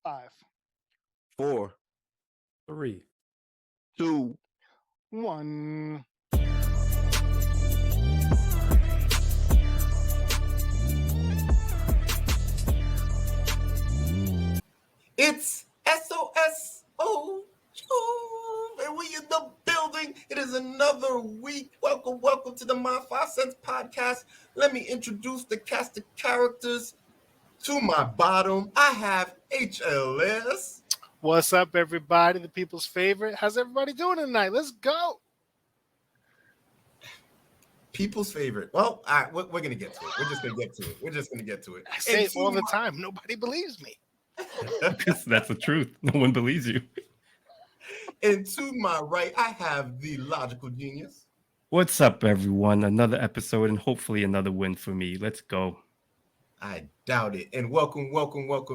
5, 4, 3, 2, 1. It's SOS. And we in the building. It is another week. Welcome to the My 5 Cents podcast. Let me introduce the cast of characters. To my bottom, I have HLS. What's up, everybody? The people's favorite. How's everybody doing tonight? Let's go. People's favorite. Well, all right, we're going to get to it. We're just going to get to it. I say it all the time. Nobody believes me. Because that's the truth. No one believes you. And to my right, I have the logical genius. What's up, everyone? Another episode and hopefully another win for me. Let's go. I doubt it. And welcome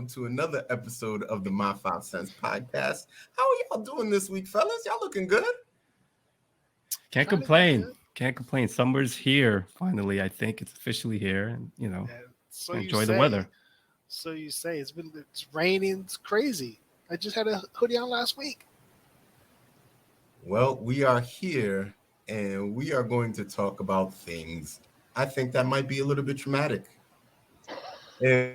to another episode of the My 5 Cents podcast. How are y'all doing this week, fellas? Y'all looking good? Can't complain. Summer's here. Finally, I think it's officially here. And, So enjoy the weather. So you say. It's raining. It's crazy. I just had a hoodie on last week. Well, we are here and we are going to talk about things I think that might be a little bit traumatic. And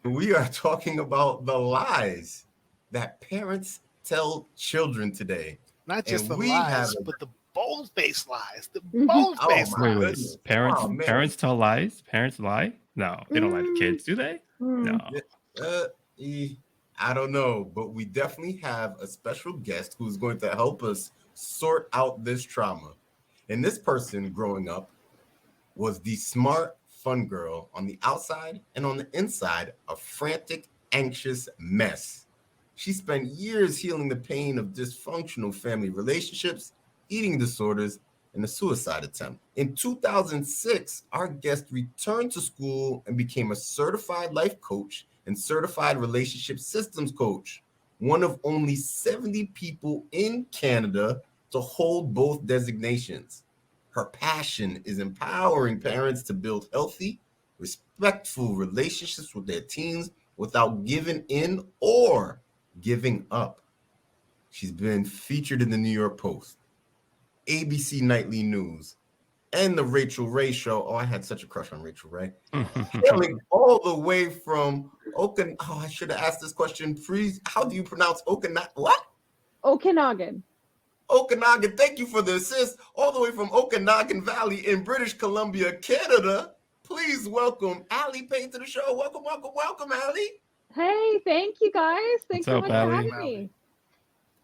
we are talking about the lies that parents tell children today. Not just the lies, but the bold-faced lies. The bold-faced lies. Wait. Parents tell lies? Parents lie? No, they don't lie to kids, do they? No. I don't know, but we definitely have a special guest who's going to help us sort out this trauma. And this person growing up was the smart, fun girl on the outside, and on the inside, a frantic, anxious mess. She spent years healing the pain of dysfunctional family relationships, eating disorders, and a suicide attempt. In 2006, our guest returned to school and became a certified life coach and certified relationship systems coach, one of only 70 people in Canada to hold both designations. Her passion is empowering parents to build healthy, respectful relationships with their teens without giving in or giving up. She's been featured in the New York Post, ABC Nightly News, and the Rachel Ray Show. Oh, I had such a crush on Rachel Ray. Hailing all the way from Okanagan. Oh, I should have asked this question. Please, how do you pronounce Okanagan? What? Okanagan. Okanagan, thank you for the assist. All the way from Okanagan Valley in British Columbia, Canada. Please welcome Aly Pain to the show. Welcome, Aly. Hey, thank you guys. Thanks so up, much for Aly? having me.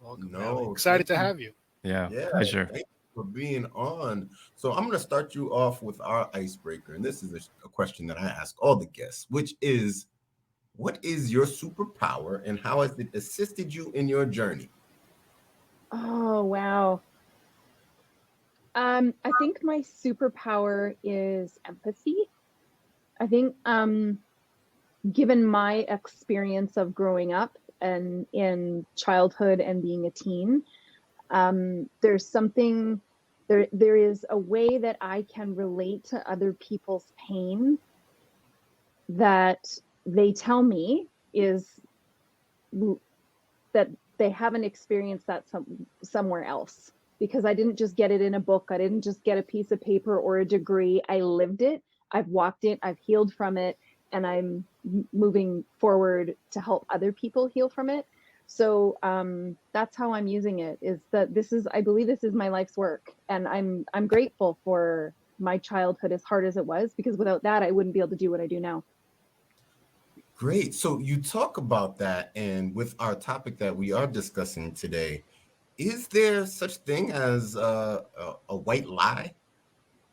Welcome, Aly. Excited to have you. Yeah, pleasure. Thank you for being on. So I'm going to start you off with our icebreaker. And this is a question that I ask all the guests, which is, what is your superpower and how has it assisted you in your journey? Oh, wow. I think my superpower is empathy. I think given my experience of growing up and in childhood and being a teen, there is a way that I can relate to other people's pain that they tell me is that they haven't experienced that somewhere else, because I didn't just get it in a book. I didn't just get a piece of paper or a degree. I lived it. I've walked it. I've healed from it. And I'm moving forward to help other people heal from it. So that's how I'm using it, is that I believe this is my life's work. And I'm grateful for my childhood, as hard as it was, because without that, I wouldn't be able to do what I do now. Great. So you talk about that, and with our topic that we are discussing today, is there such thing as a white lie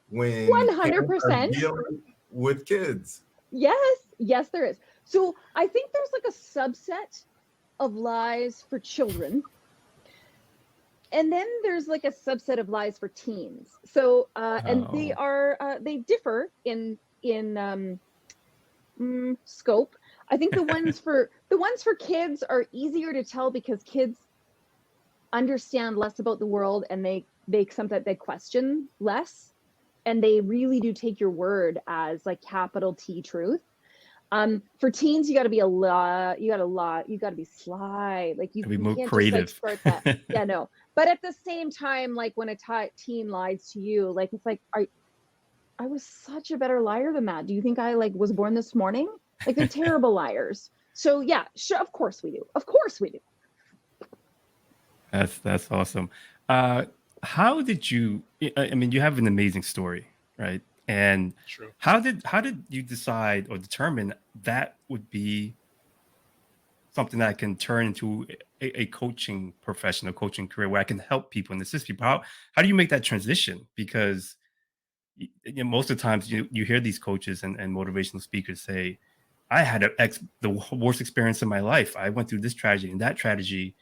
when 100% dealing with kids? Yes, there is. So I think there's like a subset of lies for children, and then there's like a subset of lies for teens. So and they differ in scope. I think the ones for kids are easier to tell because kids understand less about the world, and they question less, and they really do take your word as like capital T truth. For teens, you got to be you got to be sly. Like you Be more can't creative. just like start that. Yeah, no. But at the same time, like when a teen lies to you, like it's like, I was such a better liar than that. Do you think I like was born this morning? Like they're terrible liars. So yeah, sure, of course we do. Of course we do. That's awesome. How did you? I mean, you have an amazing story, right? And True. how did you decide or determine that would be something that I can turn into a coaching profession, a coaching career where I can help people and assist people? How do you make that transition? Because most of the times you hear these coaches and motivational speakers say, I had the worst experience in my life. I went through this tragedy and that tragedy.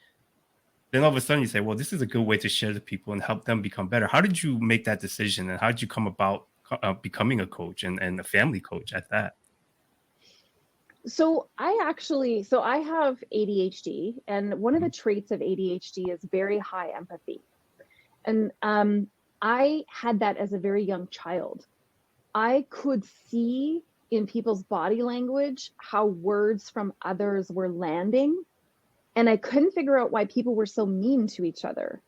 Then all of a sudden you say, well, this is a good way to share to people and help them become better. How did you make that decision? And how did you come about becoming a coach and a family coach at that? So I have ADHD, and one of the traits of ADHD is very high empathy. And I had that as a very young child. I could see in people's body language how words from others were landing. And I couldn't figure out why people were so mean to each other,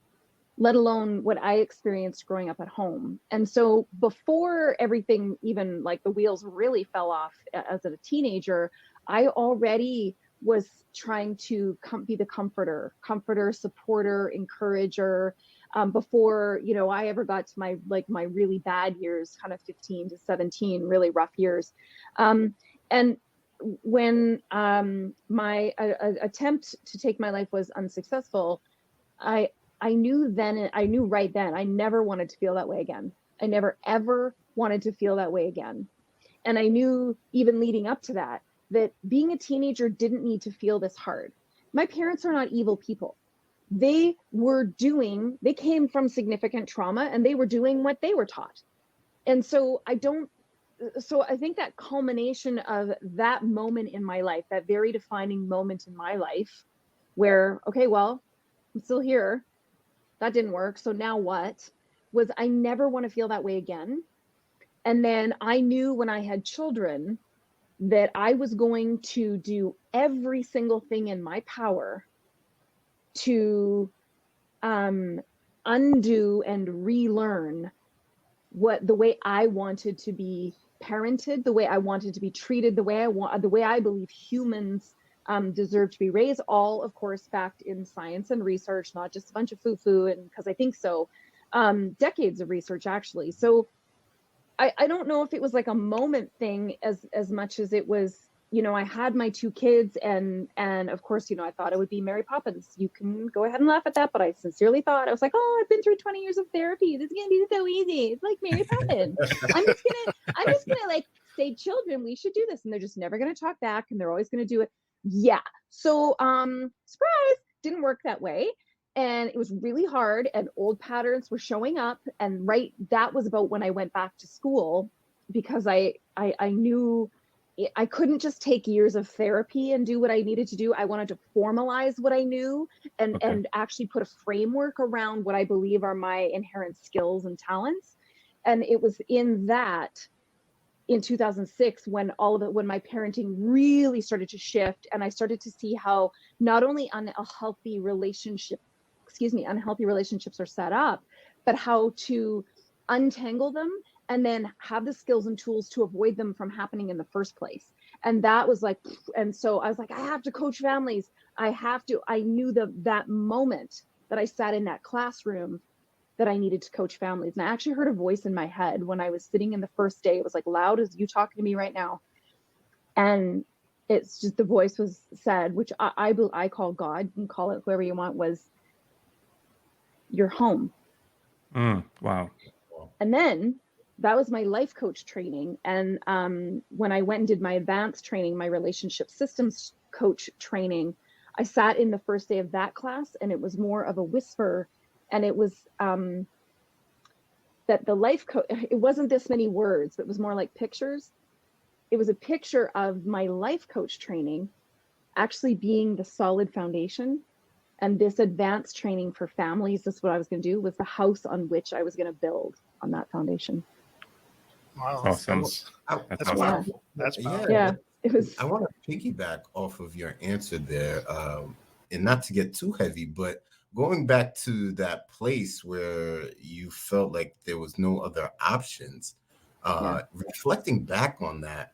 let alone what I experienced growing up at home. And so before everything, even like the wheels really fell off as a teenager, I already was trying to be the comforter, supporter, encourager, before, I ever got to my really bad years, kind of 15 to 17, really rough years. And when my attempt to take my life was unsuccessful, I knew right then I never wanted to feel that way again. I never ever wanted to feel that way again. And I knew even leading up to that being a teenager didn't need to feel this hard. My parents are not evil people. They came from significant trauma and they were doing what they were taught. And so I think that culmination of that moment in my life, that very defining moment in my life where, okay, well, I'm still here. That didn't work. So now what? Was I never want to feel that way again. And then I knew when I had children that I was going to do every single thing in my power to undo and relearn the way I wanted to be parented, the way I wanted to be treated, the way I believe humans deserve to be raised, all of course backed in science and research, not just a bunch of foo-foo and because I think so, decades of research actually. So I don't know if it was like a moment thing as much as it was, I had my 2 kids and of course, I thought I would be Mary Poppins. You can go ahead and laugh at that, but I sincerely thought, I was like, oh, I've been through 20 years of therapy. This is going to be so easy. It's like Mary Poppins. I'm just gonna like say, children, we should do this. And they're just never going to talk back and they're always going to do it. Yeah. So, surprise, didn't work that way. And it was really hard and old patterns were showing up. And that was about when I went back to school, because I knew I couldn't just take years of therapy and do what I needed to do. I wanted to formalize what I knew and actually put a framework around what I believe are my inherent skills and talents. And it was in 2006 when when my parenting really started to shift, and I started to see how not only unhealthy relationships are set up, but how to untangle them and then have the skills and tools to avoid them from happening in the first place. And that was like, and so I was like, I have to coach families. I knew that moment that I sat in that classroom that I needed to coach families. And I actually heard a voice in my head when I was sitting in the first day. It was like loud as you talking to me right now. And it's just, the voice said, which I call God, you can call it whoever you want, was, you're home. Wow. And then that was my life coach training. And when I went and did my advanced training, my relationship systems coach training, I sat in the first day of that class, and it was more of a whisper. And it was that the life coach, it wasn't this many words, but it was more like pictures. It was a picture of my life coach training actually being the solid foundation. And this advanced training for families, this is what I was going to do, was the house on which I was going to build on that foundation. Wow. Awesome. That's awesome. powerful. That's powerful. Yeah. it was. I want to piggyback off of your answer there, and not to get too heavy, but going back to that place where you felt like there was no other options, reflecting back on that,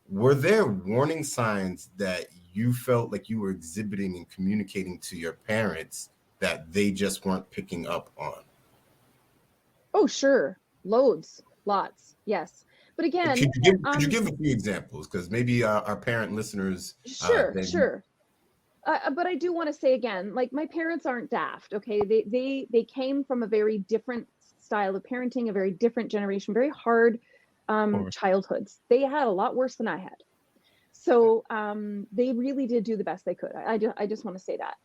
were there warning signs that you felt like you were exhibiting and communicating to your parents that they just weren't picking up on? Oh, sure. Loads, lots. Yes. But again, Could you give a few examples? Because maybe our parent listeners. Sure. But I do want to say again, like, my parents aren't daft. Okay. They came from a very different style of parenting, a very different generation, very hard childhoods. They had a lot worse than I had. So they really did do the best they could. I just want to say that.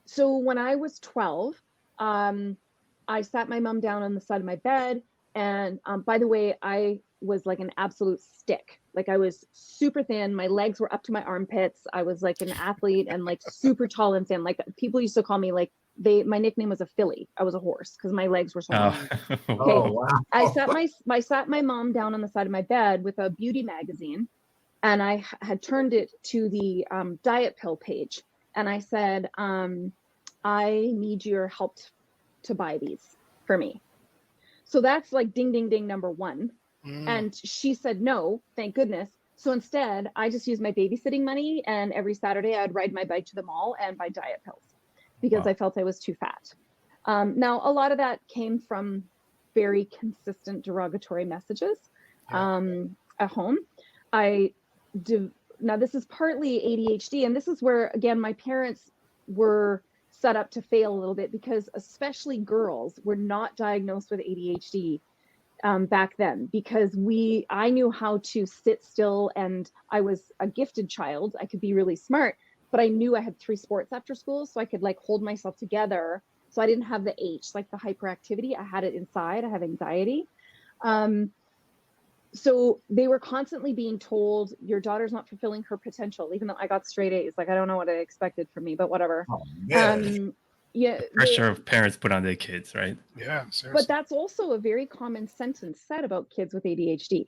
So when I was 12, I sat my mom down on the side of my bed. And by the way, I was like an absolute stick. Like, I was super thin. My legs were up to my armpits. I was like an athlete and like super tall and thin. Like, people used to call me, like, my nickname was a filly. I was a horse because my legs were so long. Okay. Oh, wow. I sat my mom down on the side of my bed with a beauty magazine, and I had turned it to the diet pill page. And I said, I need your help to buy these for me. So that's like ding, ding, ding, number one. And she said, no, thank goodness. So instead, I just used my babysitting money. And every Saturday I'd ride my bike to the mall and buy diet pills because I felt I was too fat. Now, a lot of that came from very consistent derogatory messages at home. Now, this is partly ADHD. And this is where, again, my parents were set up to fail a little bit because especially girls were not diagnosed with ADHD back then, because I knew how to sit still, and I was a gifted child. I could be really smart, but I knew I had 3 sports after school, so I could like hold myself together. So I didn't have the H, like the hyperactivity. I had it inside. I have anxiety. So they were constantly being told, your daughter's not fulfilling her potential, even though I got straight A's. Like, I don't know what I expected from me, but whatever. Oh, man. Pressure of parents put on their kids, right? Yeah, seriously. But that's also a very common sentence said about kids with ADHD.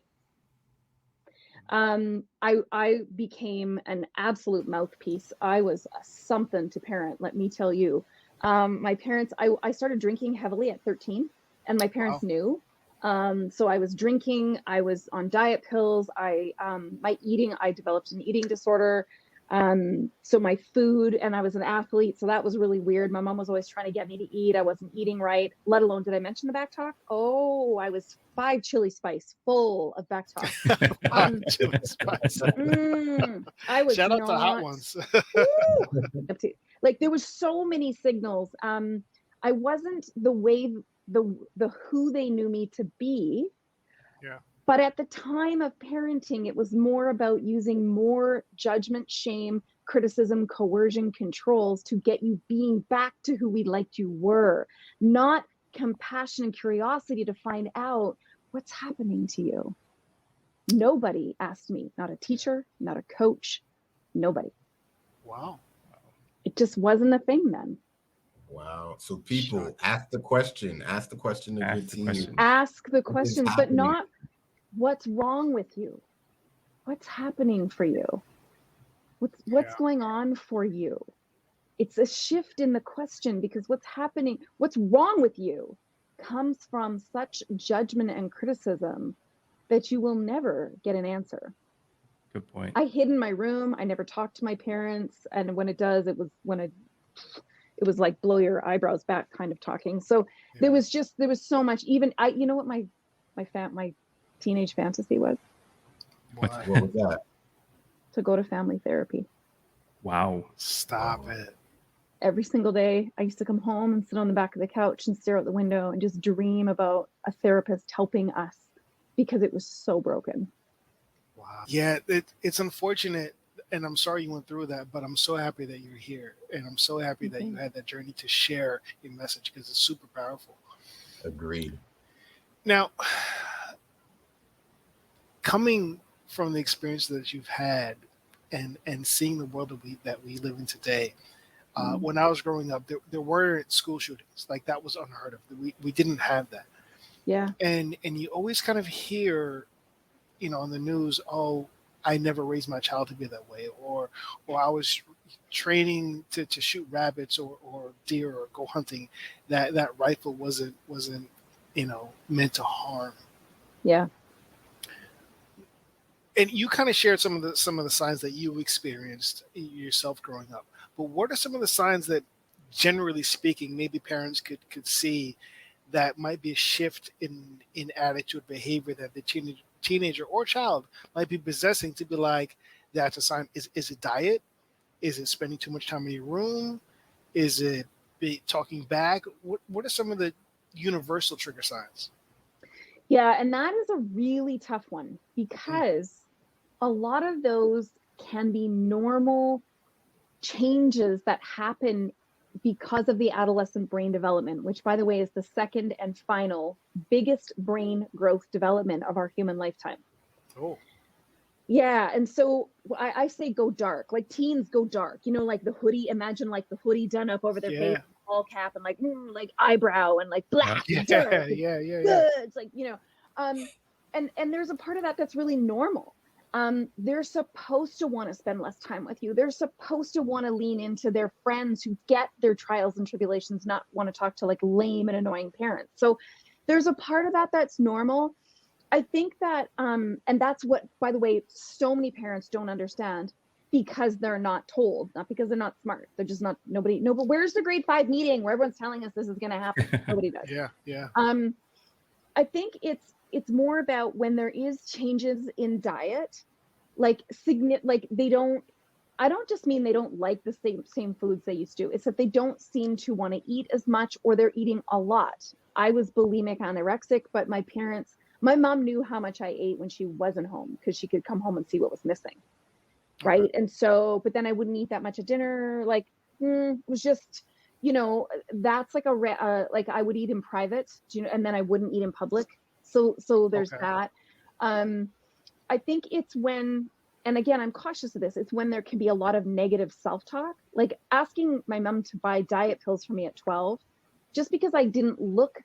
I became an absolute mouthpiece. I was something to parent, let me tell you. My parents, I started drinking heavily at 13, and my parents knew. So I was drinking, I was on diet pills. My eating, I developed an eating disorder. So my food, and I was an athlete, so that was really weird. My mom was always trying to get me to eat. I wasn't eating right, let alone, did I mention the back talk? Oh, I was 5 chili spice full of back talk. Chili spice. I was Shout out to Hot Ones. Like, there was so many signals. I wasn't the way the who they knew me to be. Yeah. But at the time of parenting, it was more about using more judgment, shame, criticism, coercion, controls to get you being back to who we liked you were, not compassion and curiosity to find out what's happening to you. Nobody asked me, not a teacher, not a coach, nobody. Wow. It just wasn't a thing then. Wow. So people, ask the question of your team. Ask the questions, but not what's wrong with you? What's happening for you? What's going on for you? It's a shift in the question, because what's happening, what's wrong with you comes from such judgment and criticism that you will never get an answer. Good point. I hid in my room. I never talked to my parents. And when it does, it was like blow your eyebrows back kind of talking. So there was so much, even you know what my teenage fantasy was? What was that? To go to family therapy. Wow. Stop it. Every single day, I used to come home and sit on the back of the couch and stare out the window and just dream about a therapist helping us, because it was so broken. Wow. Yeah, it's unfortunate, and I'm sorry you went through that, but I'm so happy that you're here, and I'm so happy that you had that journey to share your message, because it's super powerful. Agreed. Now, coming from the experience that you've had and seeing the world that we live in today, when I was growing up, there weren't school shootings. Like, that was unheard of. We didn't have that. Yeah. And you always kind of hear, on the news, I never raised my child to be that way, or I was training to shoot rabbits or deer or go hunting. That rifle wasn't meant to harm. Yeah. And you kind of shared some of the signs that you experienced yourself growing up. But what are some of the signs that, generally speaking, maybe parents could see that might be a shift in attitude, behavior that the teenager or child might be possessing to be like, that's a sign? Is it diet? Is it spending too much time in your room? Is it talking back? What are some of the universal trigger signs? Yeah, and that is a really tough one because a lot of those can be normal changes that happen because of the adolescent brain development, which, by the way, is the second and final biggest brain growth development of our human lifetime. Oh. Yeah, and so I say go dark, like teens go dark, like the hoodie, imagine like the hoodie done up over their face, all cap, and like eyebrow and like black. Yeah. It's like, and there's a part of that that's really normal. They're supposed to want to spend less time with you. They're supposed to want to lean into their friends who get their trials and tribulations, not want to talk to like lame and annoying parents. So there's a part of that that's normal. I think that, and that's what, by the way, so many parents don't understand because they're not told, not because they're not smart. They're just not, but where's the grade 5 meeting where everyone's telling us this is going to happen? Nobody does. Yeah. I think it's more about when there is changes in diet, like they don't, I don't just mean they don't like the same foods they used to. It's that they don't seem to want to eat as much, or they're eating a lot. I was bulimic anorexic, but my mom knew how much I ate when she wasn't home because she could come home and see what was missing. Right. And so, but then I wouldn't eat that much at dinner. Like, it was just, that's like like I would eat in private, and then I wouldn't eat in public. So there's that. I think it's when, and again, I'm cautious of this, it's when there can be a lot of negative self-talk, like asking my mom to buy diet pills for me at 12, just because I didn't look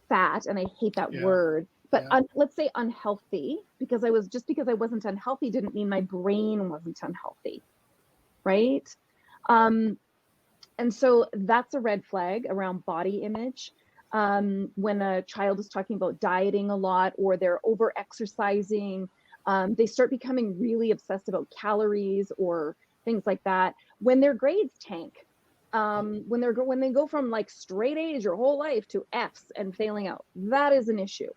fat, and I hate that word, but let's say unhealthy, because I wasn't unhealthy didn't mean my brain wasn't unhealthy. Right. And so that's a red flag around body image. When a child is talking about dieting a lot, or they're over exercising, they start becoming really obsessed about calories or things like that. When their grades tank, when they go from like straight A's your whole life to F's and failing out, that is an issue.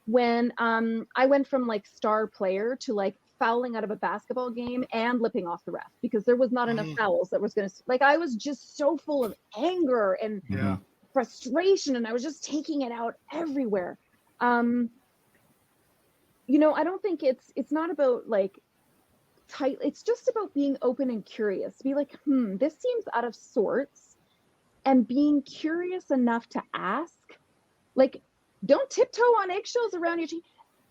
When I went from like star player to like fouling out of a basketball game and lipping off the ref because there was not enough fouls that was going to, like, I was just so full of anger and frustration, and I was just taking it out everywhere. I don't think it's not about like tight. It's just about being open and curious. Be like, this seems out of sorts, and being curious enough to ask. Like, don't tiptoe on eggshells around your team.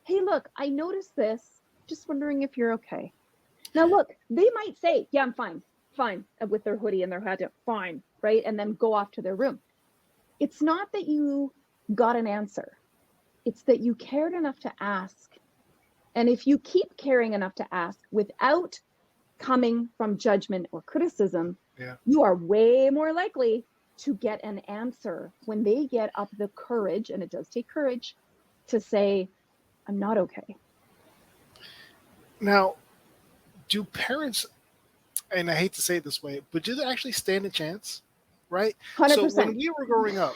Hey, look, I noticed this. Just wondering if you're okay. Now, look, they might say, yeah, I'm fine, with their hoodie and their hat down, fine, right? And then go off to their room. It's not that you got an answer. It's that you cared enough to ask. And if you keep caring enough to ask without coming from judgment or criticism, you are way more likely to get an answer when they get up the courage, and it does take courage, to say, I'm not okay. Now, do parents, and I hate to say it this way, but do they actually stand a chance? Right? 100%. So when we were growing up,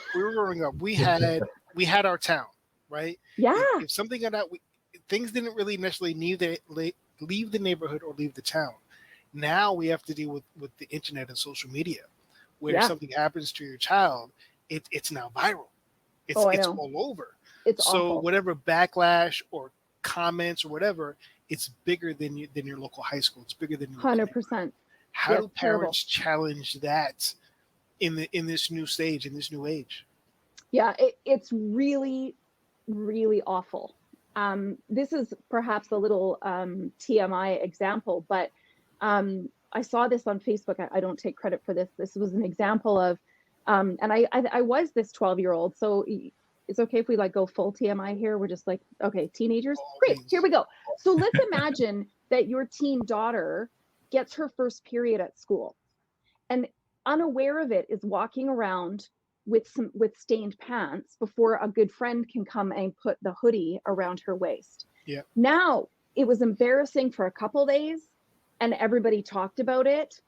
we had our town, right? Yeah. If something got out, things didn't really necessarily leave the neighborhood or leave the town. Now we have to deal with the internet and social media, where if something happens to your child, it's now viral. It's all over. It's so awful. Whatever backlash or comments or whatever, it's bigger than your local high school. It's bigger than your 100%. How do parents challenge that in this new stage, in this new age? Yeah, it's really, really awful. This is perhaps a little TMI example, but I saw this on Facebook. I don't take credit for this. This was an example of, and I was this 12-year-old. So it's okay if we like go full TMI here. We're just like, okay, teenagers, great, here we go. So let's imagine that your teen daughter gets her first period at school and unaware of it is walking around with stained pants before a good friend can come and put the hoodie around her waist. Yeah. Now it was embarrassing for a couple days and everybody talked about it,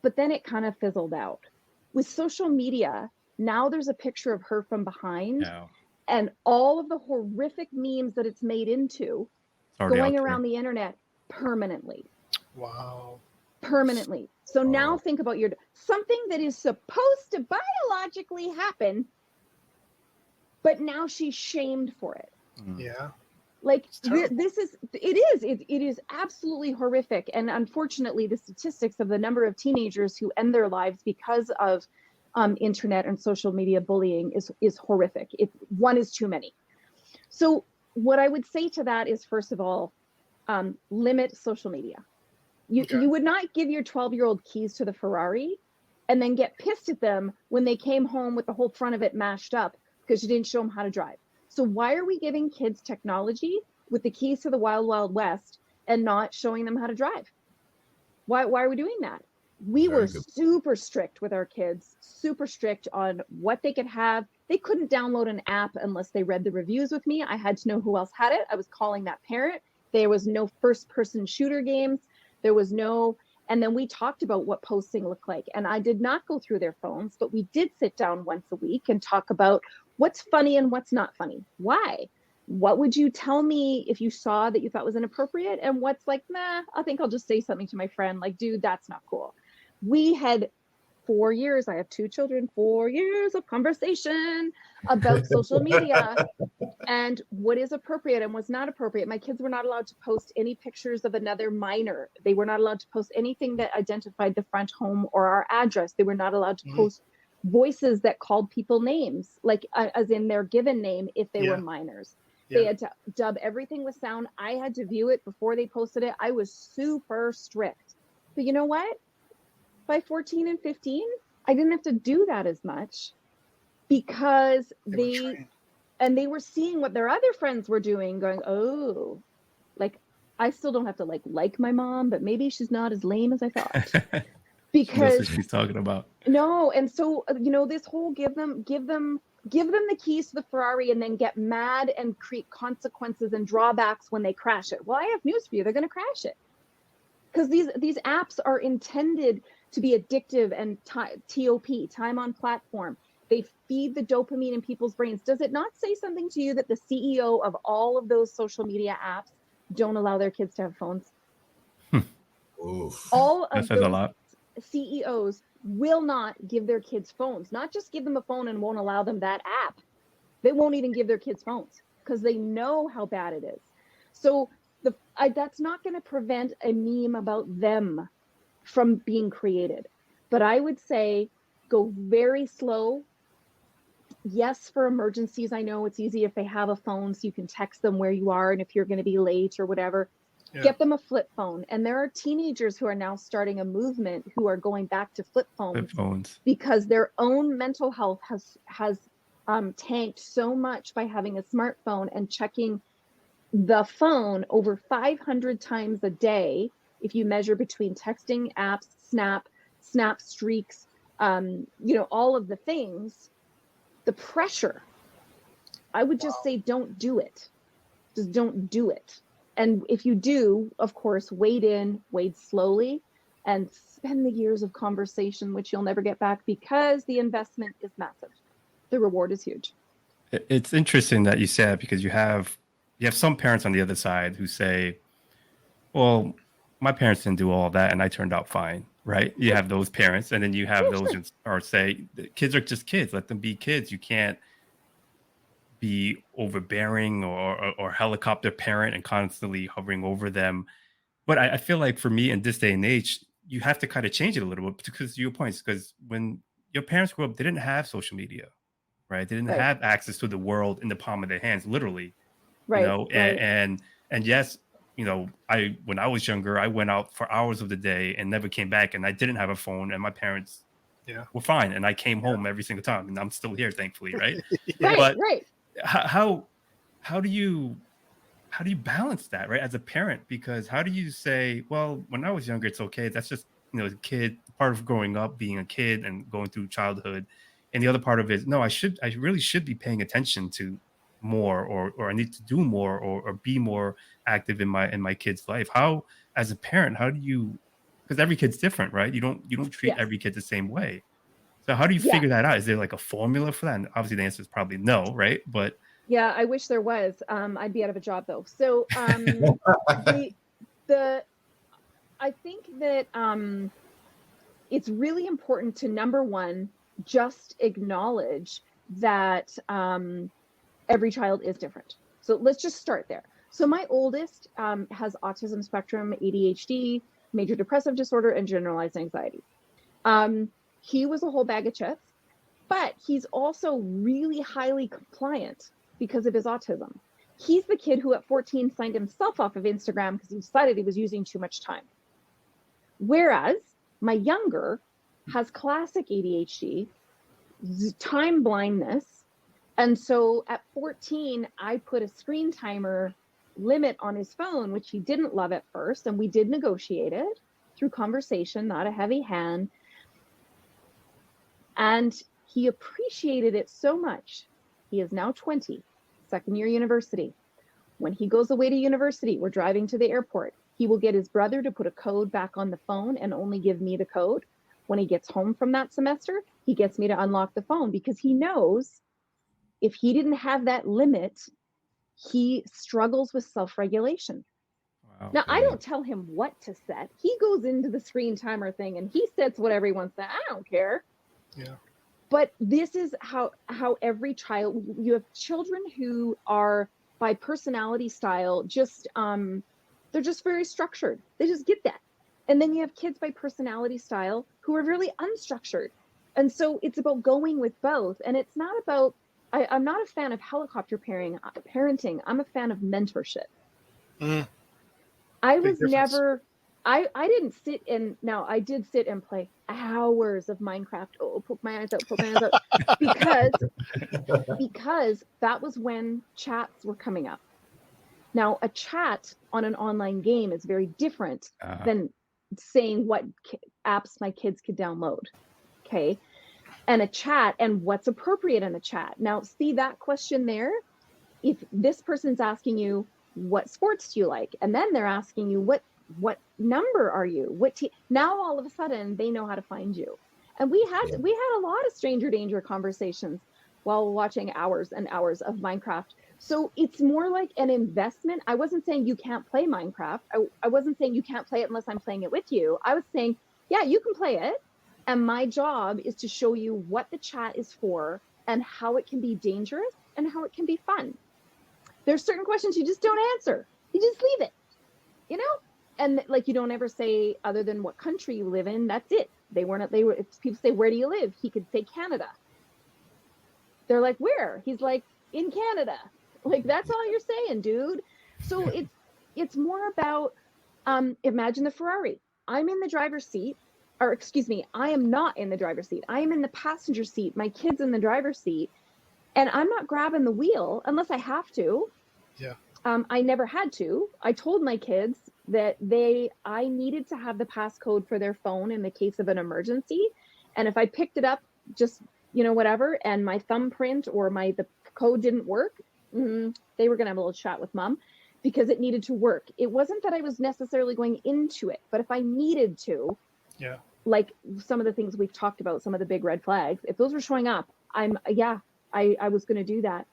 but then it kind of fizzled out. With social media, now there's a picture of her from behind and all of the horrific memes that it's made into going around the internet permanently. Wow. Permanently. So now think about something that is supposed to biologically happen, but now she's shamed for it. Yeah. Like it is absolutely horrific. And unfortunately, the statistics of the number of teenagers who end their lives because of internet and social media bullying is horrific. One is too many. So what I would say to that is, first of all, limit social media. You would not give your 12-year-old keys to the Ferrari and then get pissed at them when they came home with the whole front of it mashed up because you didn't show them how to drive. So why are we giving kids technology with the keys to the wild, wild west and not showing them how to drive? Why are we doing that? We were super strict with our kids, super strict on what they could have. They couldn't download an app unless they read the reviews with me. I had to know who else had it. I was calling that parent. There was no first-person shooter games. There was no, and then we talked about what posting looked like. And I did not go through their phones, but we did sit down once a week and talk about what's funny and what's not funny. Why? What would you tell me if you saw that you thought was inappropriate? And what's like, nah, I think I'll just say something to my friend. Like, dude, that's not cool. We had 4 years, I have 2 children, 4 years of conversation about social media and what is appropriate and what's not appropriate. My kids were not allowed to post any pictures of another minor. They were not allowed to post anything that identified the front home or our address. They were not allowed to post voices that called people names, like as in their given name if they were minors. They had to dub everything with sound. I had to view it before they posted it. I was super strict. But you know what? By 14 and 15, I didn't have to do that as much because they were seeing what their other friends were doing, going, oh, like I still don't have to like my mom, but maybe she's not as lame as I thought. Because that's what she's talking about. No, and so this whole give them the keys to the Ferrari and then get mad and create consequences and drawbacks when they crash it. Well, I have news for you. They're going to crash it. Because these apps are intended to be addictive and TOP, time on platform. They feed the dopamine in people's brains. Does it not say something to you that the CEO of all of those social media apps don't allow their kids to have phones? All of those CEOs will not give their kids phones. Not just give them a phone and won't allow them that app. They won't even give their kids phones because they know how bad it is. So that's not going to prevent a meme about them from being created. But I would say go very slow. Yes, for emergencies, I know it's easy if they have a phone so you can text them where you are and if you're going to be late or whatever. Get them a flip phone. And there are teenagers who are now starting a movement who are going back to flip phones because their own mental health has tanked so much by having a smartphone and checking the phone over 500 times a day. If you measure between texting apps, snap streaks, all of the things, the pressure, I would just say, don't do it. Just don't do it. And if you do, of course, wade slowly and spend the years of conversation, which you'll never get back because the investment is massive. The reward is huge. It's interesting that you said, because you have some parents on the other side who say, well, my parents didn't do all of that and I turned out fine, right? You have those parents, and then you have those who say kids are just kids, let them be kids. You can't be overbearing or helicopter parent and constantly hovering over them. But I feel like for me in this day and age, you have to kind of change it a little bit because your points, because when your parents grew up, they didn't have social media, right? They didn't have access to the world in the palm of their hands, literally. Right. And yes, when I was younger, I went out for hours of the day and never came back, and I didn't have a phone, and my parents were fine, and I came home every single time, and I'm still here, thankfully, right? Right. How do you how do you balance that, right, as a parent? Because how do you say, well, when I was younger, it's okay. That's just, the kid, part of growing up, being a kid and going through childhood. And the other part of it is, no, I really should be paying attention to more, or I need to do more, or be more active in my kid's life. How, as a parent, how do you, because every kid's different, right? You don't treat Yes. every kid the same way. So how do you Yeah. figure that out? Is there like a formula for that? And obviously the answer is probably no, right? But Yeah, I wish there was. I'd be out of a job though. So the I think that it's really important to, number one, just acknowledge that every child is different. So let's just start there. So my oldest has autism spectrum, ADHD, major depressive disorder, and generalized anxiety. He was a whole bag of chips, but he's also really highly compliant because of his autism. He's the kid who at 14 signed himself off of Instagram because he decided he was using too much time. Whereas my younger has classic ADHD, time blindness. And so at 14, I put a screen timer limit on his phone, which he didn't love at first. And we did negotiate it through conversation, not a heavy hand. And he appreciated it so much. He is now 20, second year university. When he goes away to university, we're driving to the airport. He will get his brother to put a code back on the phone and only give me the code. When he gets home from that semester, he gets me to unlock the phone because he knows if he didn't have that limit, he struggles with self-regulation. wow. Now, I don't tell him what to set. He goes into the screen timer thing and he sets whatever he wants to. I don't care. Yeah. But this is how every child, you have children who are by personality style, just they're just very structured. They just get that. And then you have kids by personality style who are really unstructured. And so it's about going with both. And it's not about, I'm not a fan of helicopter parenting. I'm a fan of mentorship. Mm. I Big was difference. never, I didn't sit and, now I did sit and play hours of Minecraft. Oh, poke my eyes out, because that was when chats were coming up. Now, a chat on an online game is very different than saying what apps my kids could download. Okay. And a chat and what's appropriate in a chat. Now, see that question there? If this person's asking you, what sports do you like? And then they're asking you, what number are you? Now all of a sudden they know how to find you. And we had a lot of stranger danger conversations while watching hours and hours of Minecraft. So it's more like an investment. I wasn't saying you can't play Minecraft. I wasn't saying you can't play it unless I'm playing it with you. I was saying, yeah, you can play it. And my job is to show you what the chat is for and how it can be dangerous and how it can be fun. There's certain questions you just don't answer. You just leave it, And like, you don't ever say, other than what country you live in, that's it. If people say, where do you live? He could say Canada. They're like, where? He's like, in Canada. Like, that's all you're saying, dude. So it's more about, imagine the Ferrari. I'm in the driver's seat, or excuse me, I am not in the driver's seat. I am in the passenger seat. My kid's in the driver's seat, and I'm not grabbing the wheel unless I have to. Yeah. I never had to. I told my kids that I needed to have the passcode for their phone in the case of an emergency. And if I picked it up, just, whatever, and my thumbprint or the code didn't work, they were going to have a little chat with mom because it needed to work. It wasn't that I was necessarily going into it, but if I needed to, like some of the things we've talked about, some of the big red flags, if those were showing up, I was going to do that.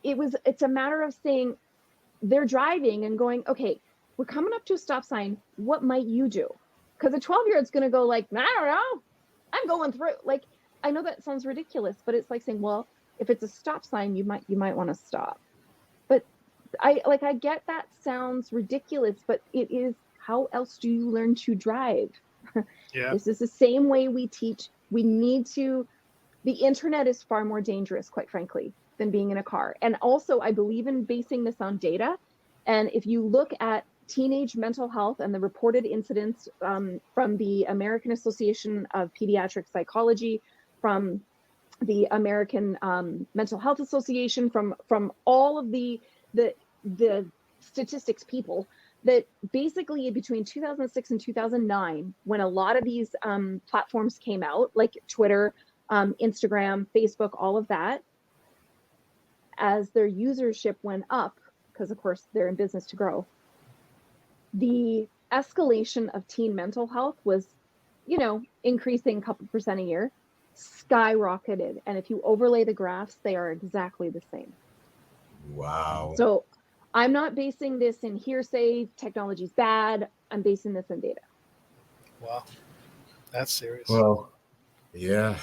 It's a matter of saying, they're driving and going, okay, we're coming up to a stop sign. What might you do? Because a 12-year-old's going to go like, I don't know, I'm going through. Like, I know that sounds ridiculous, but it's like saying, well, if it's a stop sign, you might want to stop. But I get that sounds ridiculous, but it is, how else do you learn to drive? Yeah. This is the same way we teach. The internet is far more dangerous, quite frankly, than being in a car. And also, I believe in basing this on data. And if you look at teenage mental health and the reported incidents from the American Association of Pediatric Psychology, from the American Mental Health Association, from all of the the statistics people, that basically between 2006 and 2009, when a lot of these platforms came out, like Twitter, Instagram, Facebook, all of that, as their usership went up, because of course they're in business to grow, the escalation of teen mental health was, increasing a couple percent a year, skyrocketed. And if you overlay the graphs, they are exactly the same. Wow. So I'm not basing this in hearsay, technology's bad. I'm basing this in data. Wow. That's serious. Well, yeah.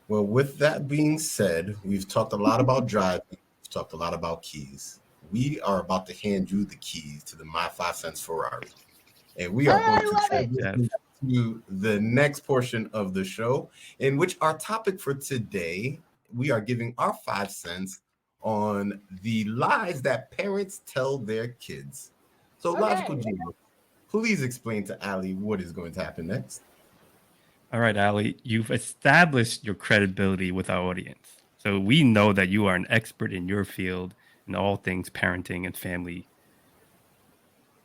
Well, with that being said, we've talked a lot about driving. We've talked a lot about keys. We are about to hand you the keys to the My 5 Cents Ferrari. And we are going to transition to the next portion of the show, in which our topic for today, we are giving our 5 cents on the lies that parents tell their kids. So, Logical Genius, please explain to Aly what is going to happen next. All right, Aly, you've established your credibility with our audience. So we know that you are an expert in your field in all things parenting and family.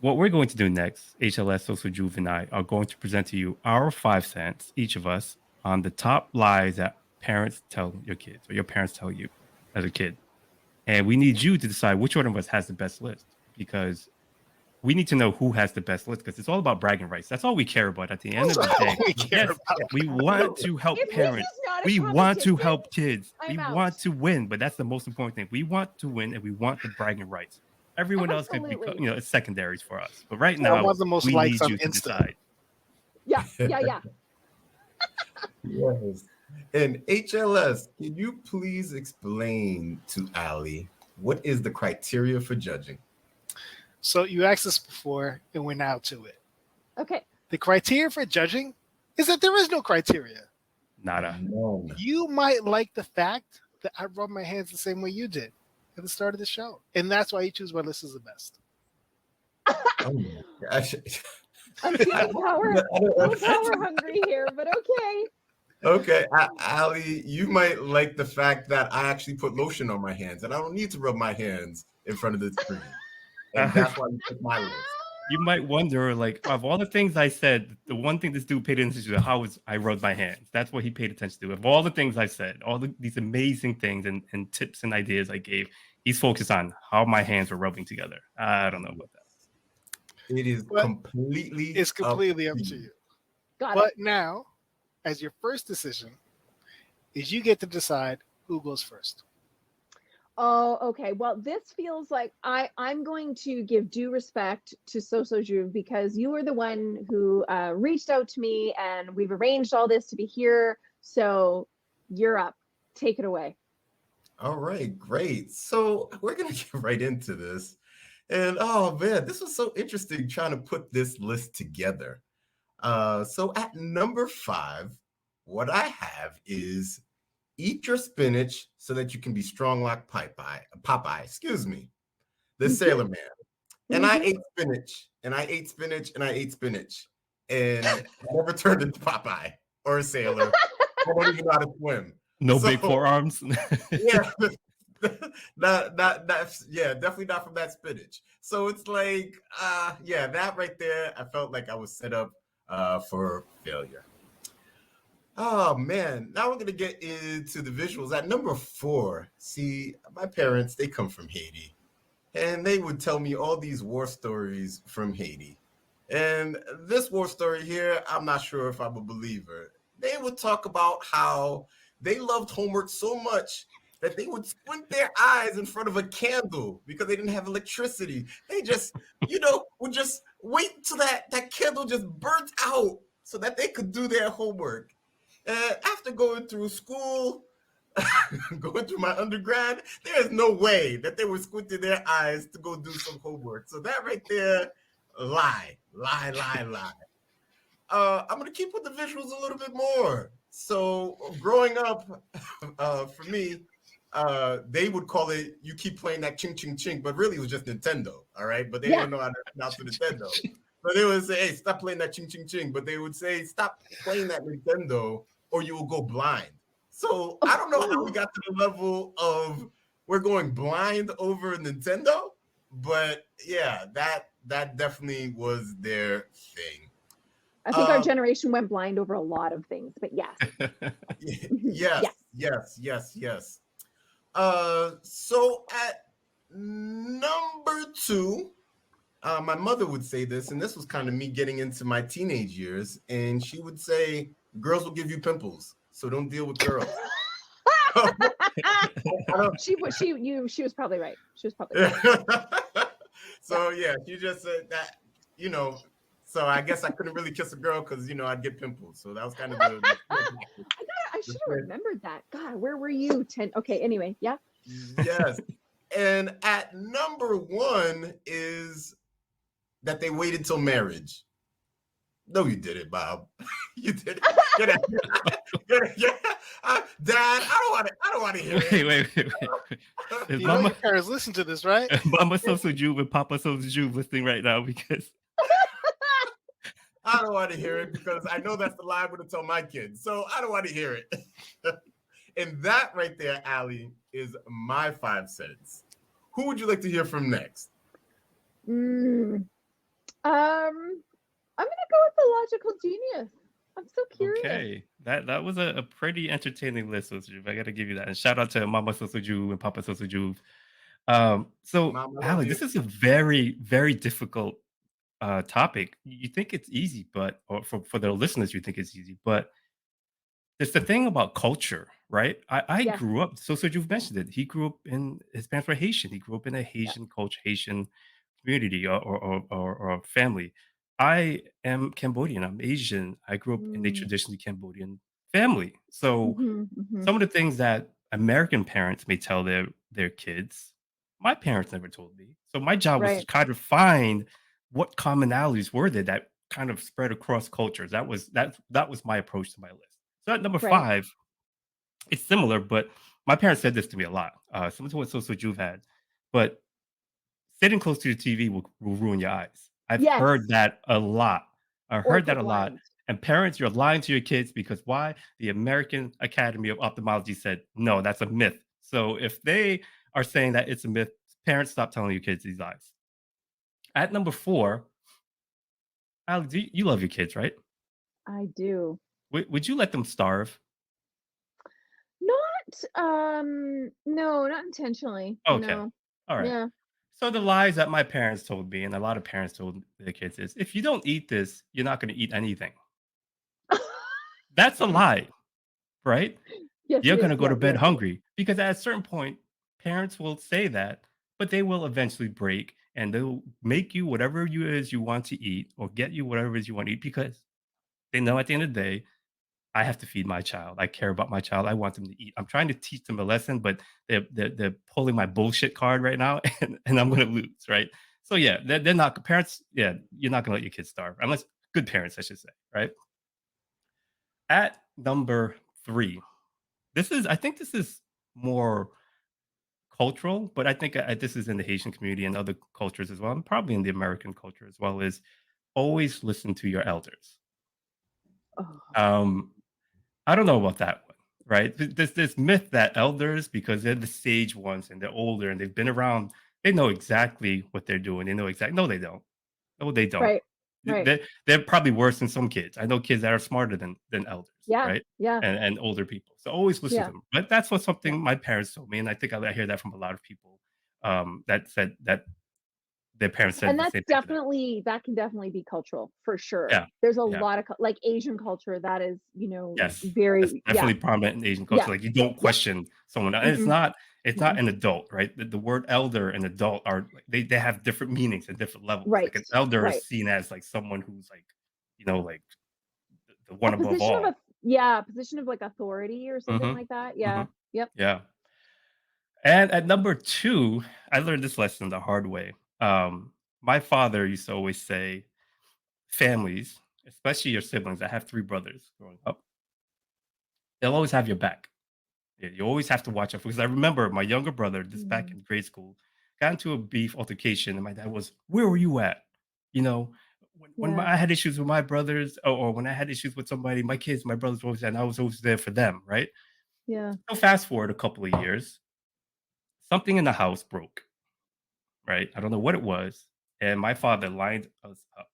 What we're going to do next, HLS, Social Juve, and I are going to present to you our 5 cents, each of us, on the top lies that parents tell your kids or your parents tell you as a kid. And we need you to decide which one of us has the best list, because we need to know who has the best list, because it's all about bragging rights. That's all we care about at the end of the day. We want to help parents. We want to help kids. We want to win, but that's the most important thing. We want to win, and we want the bragging rights. Everyone else could be, it's secondaries for us. But right now, we need you to decide. Yeah. Yes. And HLS, can you please explain to Aly what is the criteria for judging? So you asked this before, and we're now to it. Okay. The criteria for judging is that there is no criteria. Nada. No. You might like the fact that I rub my hands the same way you did at the start of the show, and that's why you choose my list is the best. Oh my gosh. I'm feeling power hungry here, but okay. Okay, Aly, you might like the fact that I actually put lotion on my hands, and I don't need to rub my hands in front of the screen. And that's why you picked my list. You might wonder, like, of all the things I said, the one thing this dude paid attention to, how I rubbed my hands. That's what he paid attention to. Of all the things I said, these amazing things and tips and ideas I gave, he's focused on how my hands were rubbing together. I don't know about that. It is completely up to you. Got but it. Now, as your first decision, is you get to decide who goes first. Oh, okay. Well, this feels like I'm going to give due respect to Social Juve, because you were the one who reached out to me, and we've arranged all this to be here. So you're up. Take it away. All right, great. So we're going to get right into this. And oh man, this was so interesting trying to put this list together. So at number 5, what I have is eat your spinach so that you can be strong like Popeye, excuse me, the Sailor Man. And I ate spinach, and I ate spinach, and I ate spinach, and I never turned into Popeye or a sailor. I don't even know how to swim. No big forearms. Yeah. Definitely not from that spinach. So it's like, that right there, I felt like I was set up for failure. Oh man, now we're gonna get into the visuals. At number 4, see, my parents, they come from Haiti, and they would tell me all these war stories from Haiti. And this war story here, I'm not sure if I'm a believer. They would talk about how they loved homework so much that they would squint their eyes in front of a candle because they didn't have electricity. They just, would just wait till that candle just burnt out so that they could do their homework. And after going through school, going through my undergrad, there is no way that they were squinting their eyes to go do some homework. So that right there, lie. I'm going to keep with the visuals a little bit more. So growing up, for me, they would call it, you keep playing that ching, ching, ching, but really it was just Nintendo, all right? But they didn't know how to pronounce the Nintendo. So they would say, hey, stop playing that ching, ching, ching. But they would say, stop playing that Nintendo or you will go blind. So I don't know how we got to the level of we're going blind over Nintendo, but yeah, that definitely was their thing. I think our Uh, generation went blind over a lot of things, but yes. Mhm. yes, Yeah. yes. So at number two, my mother would say this, and this was kind of me getting into my teenage years, and she would say, "Girls will give you pimples, so don't deal with girls." I don't- She was probably right. She was probably right. Yeah. So yeah, she just said that, you know. So I guess I couldn't really kiss a girl because I'd get pimples. So that was kind of I the should have remembered that. God, where were you? Okay, anyway, yeah. yes. And at number one is that they waited till marriage. No, you did it, Bob. You did it. Get out. Yeah. Dad, I don't want to hear it. Wait. Is You know Mama your parents listen to this, right? Mama Sosa Juve and Papa Sosa Juve listening right now because I don't want to hear it because I know that's the lie I'm going to tell my kids. So I don't want to hear it. And that right there, Aly, is my 5 cents. Who would you like to hear from next? I'm gonna go with the logical genius. I'm so curious. okay, that was a pretty entertaining list, Sosa Juve. I got to give you that, and shout out to Mama Sosa Juve and Papa Sosa Juve. So Mom, I love Aly, you. this is a very very difficult topic. You think it's easy, but or for the listeners, you think it's easy, but it's the thing about culture, right? I Yeah. grew up. So you've mentioned it. He grew up in his parents were Haitian. He grew up in a Yeah. Haitian culture, Haitian community or family. I am Cambodian. I'm Asian. I grew up in a Mm. traditionally Cambodian family. So some of the things that American parents may tell their kids, my parents never told me. So my job was to Right. kind of find what commonalities were there that kind of spread across cultures. That was my approach to my list. So at number Right. 5, it's similar, but my parents said this to me a lot. Similar to what Social Juve had, but sitting close to your TV will ruin your eyes. I've Yes. heard that a lot. I Or heard that put a lot. blinds. And parents, you're lying to your kids because why? The American Academy of Ophthalmology said, no, that's a myth. So if they are saying that it's a myth, parents stop telling your kids these lies. At number 4, Alex, you love your kids, right? I do. Would you let them starve? No, not intentionally. Okay. No. All right. Yeah. So the lies that my parents told me and a lot of parents told their kids is if you don't eat this, you're not going to eat anything. That's a lie, right? Yes, You're it going is. to go to Yes, bed yes. hungry because at a certain point, parents will say that, but they will eventually break and they'll make you whatever you is you want to eat or get you whatever it is you want to eat because they know at the end of the day, I have to feed my child. I care about my child. I want them to eat. I'm trying to teach them a lesson, but they're pulling my bullshit card right now, and I'm going to lose, right? So yeah, they're not parents. Yeah, you're not going to let your kids starve unless good parents, I should say, right? At number 3, I think this is more cultural, but I think this is in the Haitian community and other cultures as well, and probably in the American culture as well. Is always listen to your elders. Oh, Um, I don't know about that one, right? There's this myth that elders, because they're the sage ones and they're older and they've been around, they know exactly what they're doing. They know exactly. No, they don't. No, they don't. right. Right. They're probably worse than some kids. I know kids that are smarter than elders, Yeah. right? Yeah. And older people. So always listen Yeah. to them. But that's what Yeah. something my parents told me, and I think I hear that from a lot of people that said that their parents said And the that's same thing to them. that can definitely be cultural for sure. Yeah, There's a yeah. lot of like Asian culture that is, Yes, that's very, yeah. definitely prominent in Asian Yeah. culture. Like you don't Yeah. question someone. And Mm-mm. it's not an adult, right? The word elder and adult are like, they have different meanings and different levels. Right. Like an elder Right. is seen as like someone who's like, like the A one above position of all. a position of like authority or something Hmm. like that. Hmm. Yeah. Yep. Yeah. And at number 2, I learned this lesson the hard way. My father used to always say, families, especially your siblings. I have 3 brothers growing up. They'll always have your back. Yeah, you always have to watch out because I remember my younger brother, this back Mm. in grade school, got into a beef altercation, and my dad was, "Where were you at?" You know, Yeah. I had issues with my brothers, or when I had issues with somebody, my brothers were always there, and I was always there for them, right? Yeah. So fast forward a couple of years, something in the house broke. right? I don't know what it was. And my father lined us up.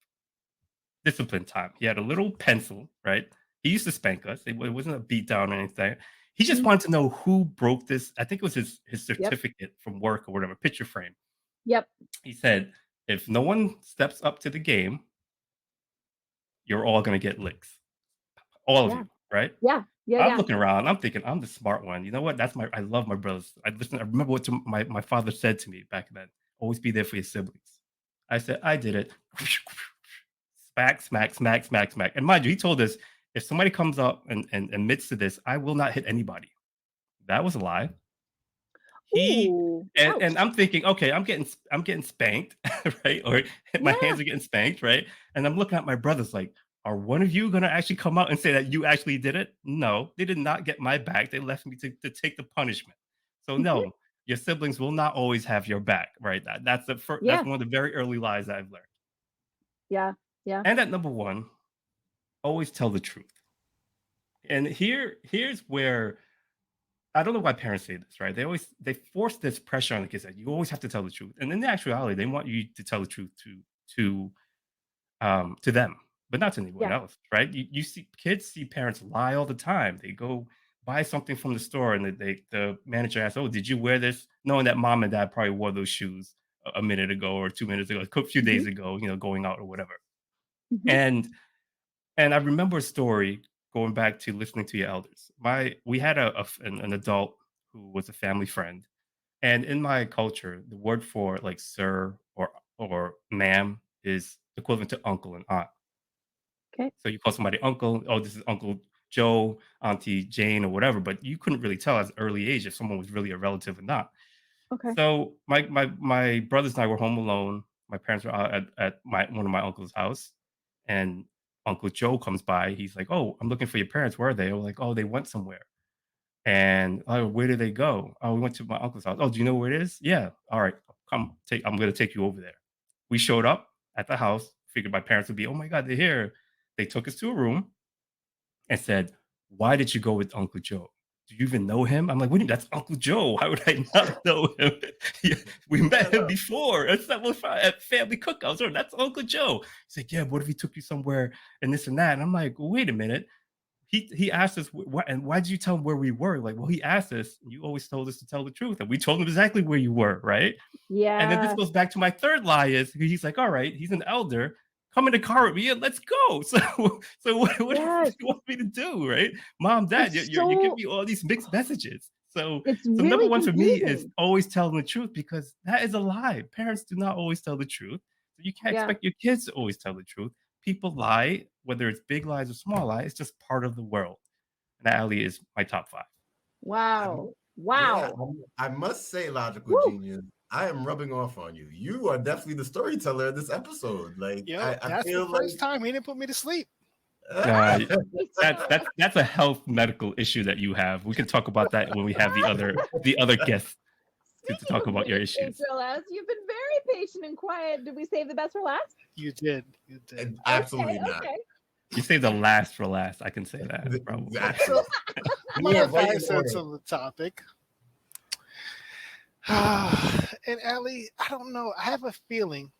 Discipline time. He had a little pencil, right? He used to spank us. It wasn't a beat down or anything. He just Mhm. wanted to know who broke this. I think it was his Yep. certificate from work or whatever, picture frame. Yep. He said, if no one steps up to the game, you're all gonna get licks. All of Yeah. you, right? Yeah. Yeah. I'm Yeah. looking around. I'm thinking I'm the smart one. You know what? I love my brothers. I remember what my father said to me back then. Always be there for your siblings. I said I did it. Smack, smack, smack, smack, smack. And mind you, he told us if somebody comes up and admits to this, I will not hit anybody. That was a lie. He Ooh. and Ouch. I'm thinking, okay, I'm getting spanked, right? Or my Yeah. hands are getting spanked, right? And I'm looking at my brothers like, are one of you gonna actually come out and say that you actually did it? No, they did not get my back. They left me to take the punishment. So Mhm. no, your siblings will not always have your back, right? That's Yeah. one of the very early lies I've learned. Yeah. Yeah. And at number one, always tell the truth. And here's where I don't know why parents say this, right? They force this pressure on the kids that you always have to tell the truth. And in actuality, they want you to tell the truth to them, but not to anyone Yeah. else, right? You see kids see parents lie all the time. They go buy something from the store and the manager asks, "Oh, did you wear this?" Knowing that mom and dad probably wore those shoes a minute ago or 2 minutes ago, a few days Mhm. ago, going out or whatever. Mhm. And and I remember a story going back to listening to your elders. We had an adult who was a family friend, and in my culture, the word for like sir or ma'am is equivalent to uncle and aunt. Okay. So you call somebody uncle, oh, this is Uncle Joe, Auntie Jane, or whatever, but you couldn't really tell at an early age if someone was really a relative or not. Okay. So my brothers and I were home alone. My parents were out at one of my uncle's house, and Uncle Joe comes by. He's like, "Oh, I'm looking for your parents. Where are they?" We're like, "Oh, they went somewhere." And oh, where did they go? Oh, we went to my uncle's house. Oh, do you know where it is? Yeah. All right, come take. I'm gonna take you over there. We showed up at the house. Figured my parents would be, oh my god, they're here. They took us to a room and said, "Why did you go with Uncle Joe? Do you even know him?" I'm like, "What do you That's Uncle Joe. Why would I not know him? Yeah, we met him before. That's that was at family cookouts. Or that's Uncle Joe." He's like, "Yeah, what if he took you somewhere and this and that?" And I'm like, "Wait a minute." He asked us, "What and why did you tell him where we were?" Like, well, he asked us, and you always told us to tell the truth, and we told him exactly where you were, right? And then this Yeah. goes back to my third lie is he's like, all right, he's an elder. Come in the car with me and let's go. So what else do Yes. you want me to do, right? Mom, dad, It's you give so. me all these mixed messages. It's So number really one for me is confusing. always telling the truth because that is a lie. Parents do not always tell the truth. So you can't Yeah. expect your kids to always tell the truth. People lie, whether it's big lies or small lies, it's just part of the world. And that alley is my top five. Wow. Yeah, Wow. I must say, Logical Woo. Genius, I am rubbing off on you. You are definitely the storyteller of this episode. Like, Yo, I that's the feel first like time he didn't put me to sleep. Uh, Me that's too. that's a health medical issue that you have. We can talk about that when we have the other guests to Speaking talk of about your which, issues. HLS, you've been very patient and quiet. Did we save the best for last? You did. You did. absolutely Okay. not. Okay. You say the last for last. I can say that probably. Absolutely. So We my are right five in cents order. on the topic. And Allie, I don't know. I have a feeling.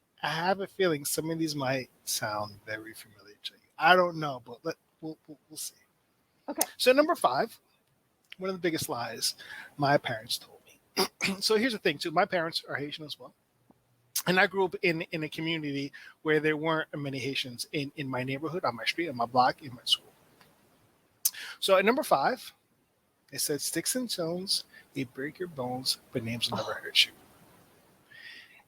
Some of these might sound very familiar to you. I don't know, but we'll see. Okay. So number five, one of the biggest lies my parents told me. So here's the thing, too. My parents are Haitian as well, and I grew up in a community where there weren't many Haitians in my neighborhood, on my street, on my block, in my school. So at number five, it said, "Sticks and stones, they break your bones, but names will never hurt you."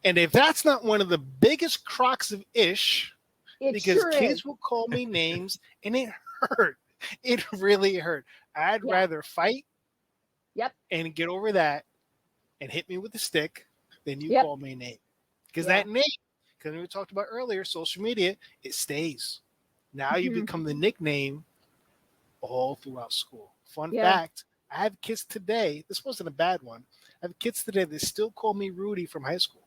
And if that's not one of the biggest crocs of ish, It because sure is. kids will call me names and it hurt. It really hurt. I'd Yeah. rather fight Yep. and get over that and hit me with a stick than you Yep. call me a name. Because Yeah. that name, because we talked about earlier, social media, it stays. Now you Mhm. become the nickname all throughout school. Fun Yeah. fact, I have kids today. This wasn't a bad one. I have kids today that still call me Rudy from high school.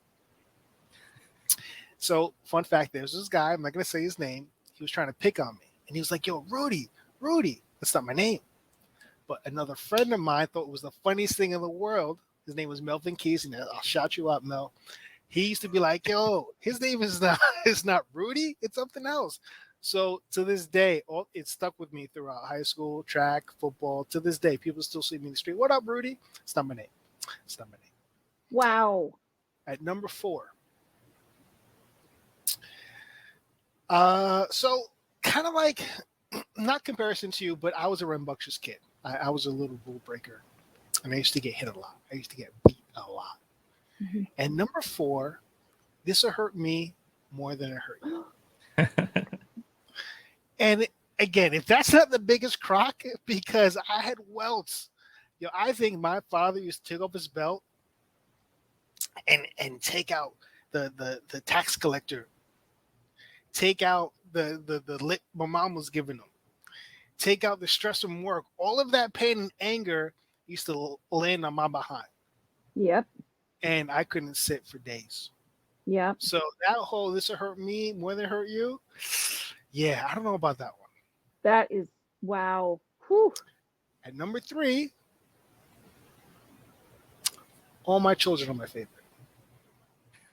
So, fun fact, there's this guy, I'm not going to say his name. He was trying to pick on me. And he was like, "Yo, Rudy, Rudy." That's not my name. But another friend of mine thought it was the funniest thing in the world. His name was Melvin Keys. And I'll shout you out, Mel. He used to be like, "Yo, his name is not it's not Rudy. It's something else." So to this day, it stuck with me throughout high school, track, football. To this day, people still see me in the street. What up, Rudy? It's not my name. It's not my name. Wow. At number 4. So kind of like, not comparison to you, but I was a rambunctious kid. I was a little rule breaker, and I used to get hit a lot. I used to get beat a lot. Mhm. And number 4, this will hurt me more than it hurt you. And again, if that's not the biggest crock, because I had welts. I think my father used to take off his belt and take out the tax collector, take out the lip my mom was giving him, take out the stress from work. All of that pain and anger used to land on my behind, Yep. and I couldn't sit for days. Yep. So that whole "this will hurt me more than hurt you," yeah, I don't know about that one. That is wow. Whew. At number 3, all my children are my favorite.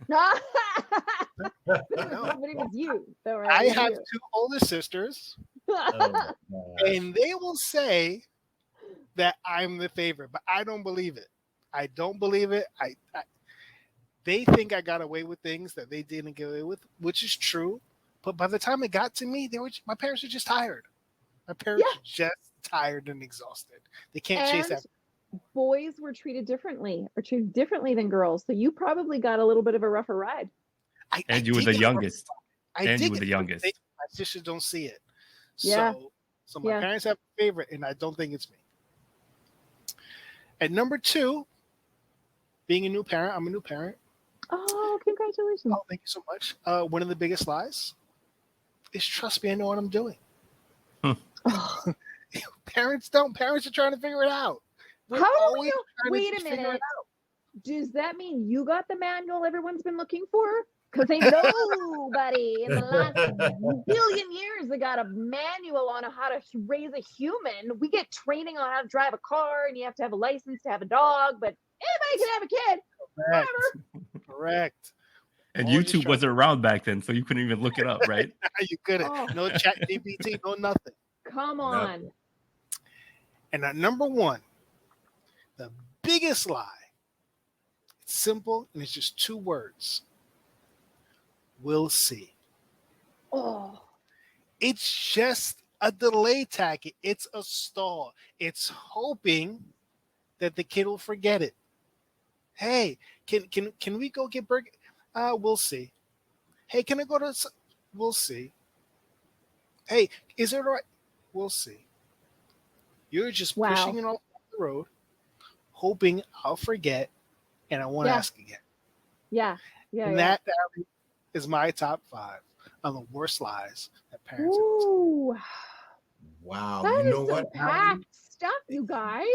But No. it was you. So, right, I it was have you. 2 older sisters, Oh my gosh. and they will say that I'm the favorite, but I don't believe it. I don't believe it. They think I got away with things that they didn't get away with, which is true. But by the time it got to me, my parents were just tired. My parents Yeah. were just tired and exhausted. They can't chase And that. boys were treated differently than girls. So you probably got a little bit of a rougher ride. And you were did the get- youngest. I and did you were get the youngest. My sisters don't see it. Yeah. So my Yeah. parents have a favorite, and I don't think it's me. At number 2, being a new parent, I'm a new parent. Oh, congratulations. Oh, thank you so much. One of the biggest lies is trust me, I know what I'm doing. Oh, Parents don't. Parents are trying to figure it out. We're how do we always know? trying to Wait a just figure it minute. Does that mean you got the manual everyone's been looking for? Because ain't nobody in the last billion years that got a manual on how to raise a human. We get training on how to drive a car, and you have to have a license to have a dog, but anybody can have a kid. Correct. Whatever. Correct. And Always YouTube trying- wasn't around back then, so you couldn't even look it up, right? You couldn't. Oh. No chat GPT, no nothing. Come on. Nothing. And at number 1, the biggest lie. It's simple, and it's just 2 words. We'll see. Oh, It's just a delay tactic. It's a stall. It's hoping that the kid will forget it. Hey, can we go get burger? We'll see. Hey, can I go to? We'll see. Hey, is it all right? We'll see. You're just Wow. pushing it off the road, hoping I'll forget, and I won't Yeah. ask again. yeah. Yeah. And yeah. that is my top 5 on the worst lies that parents have. Ooh, Wow. that You is know some what, Aly? packed stuff, you guys.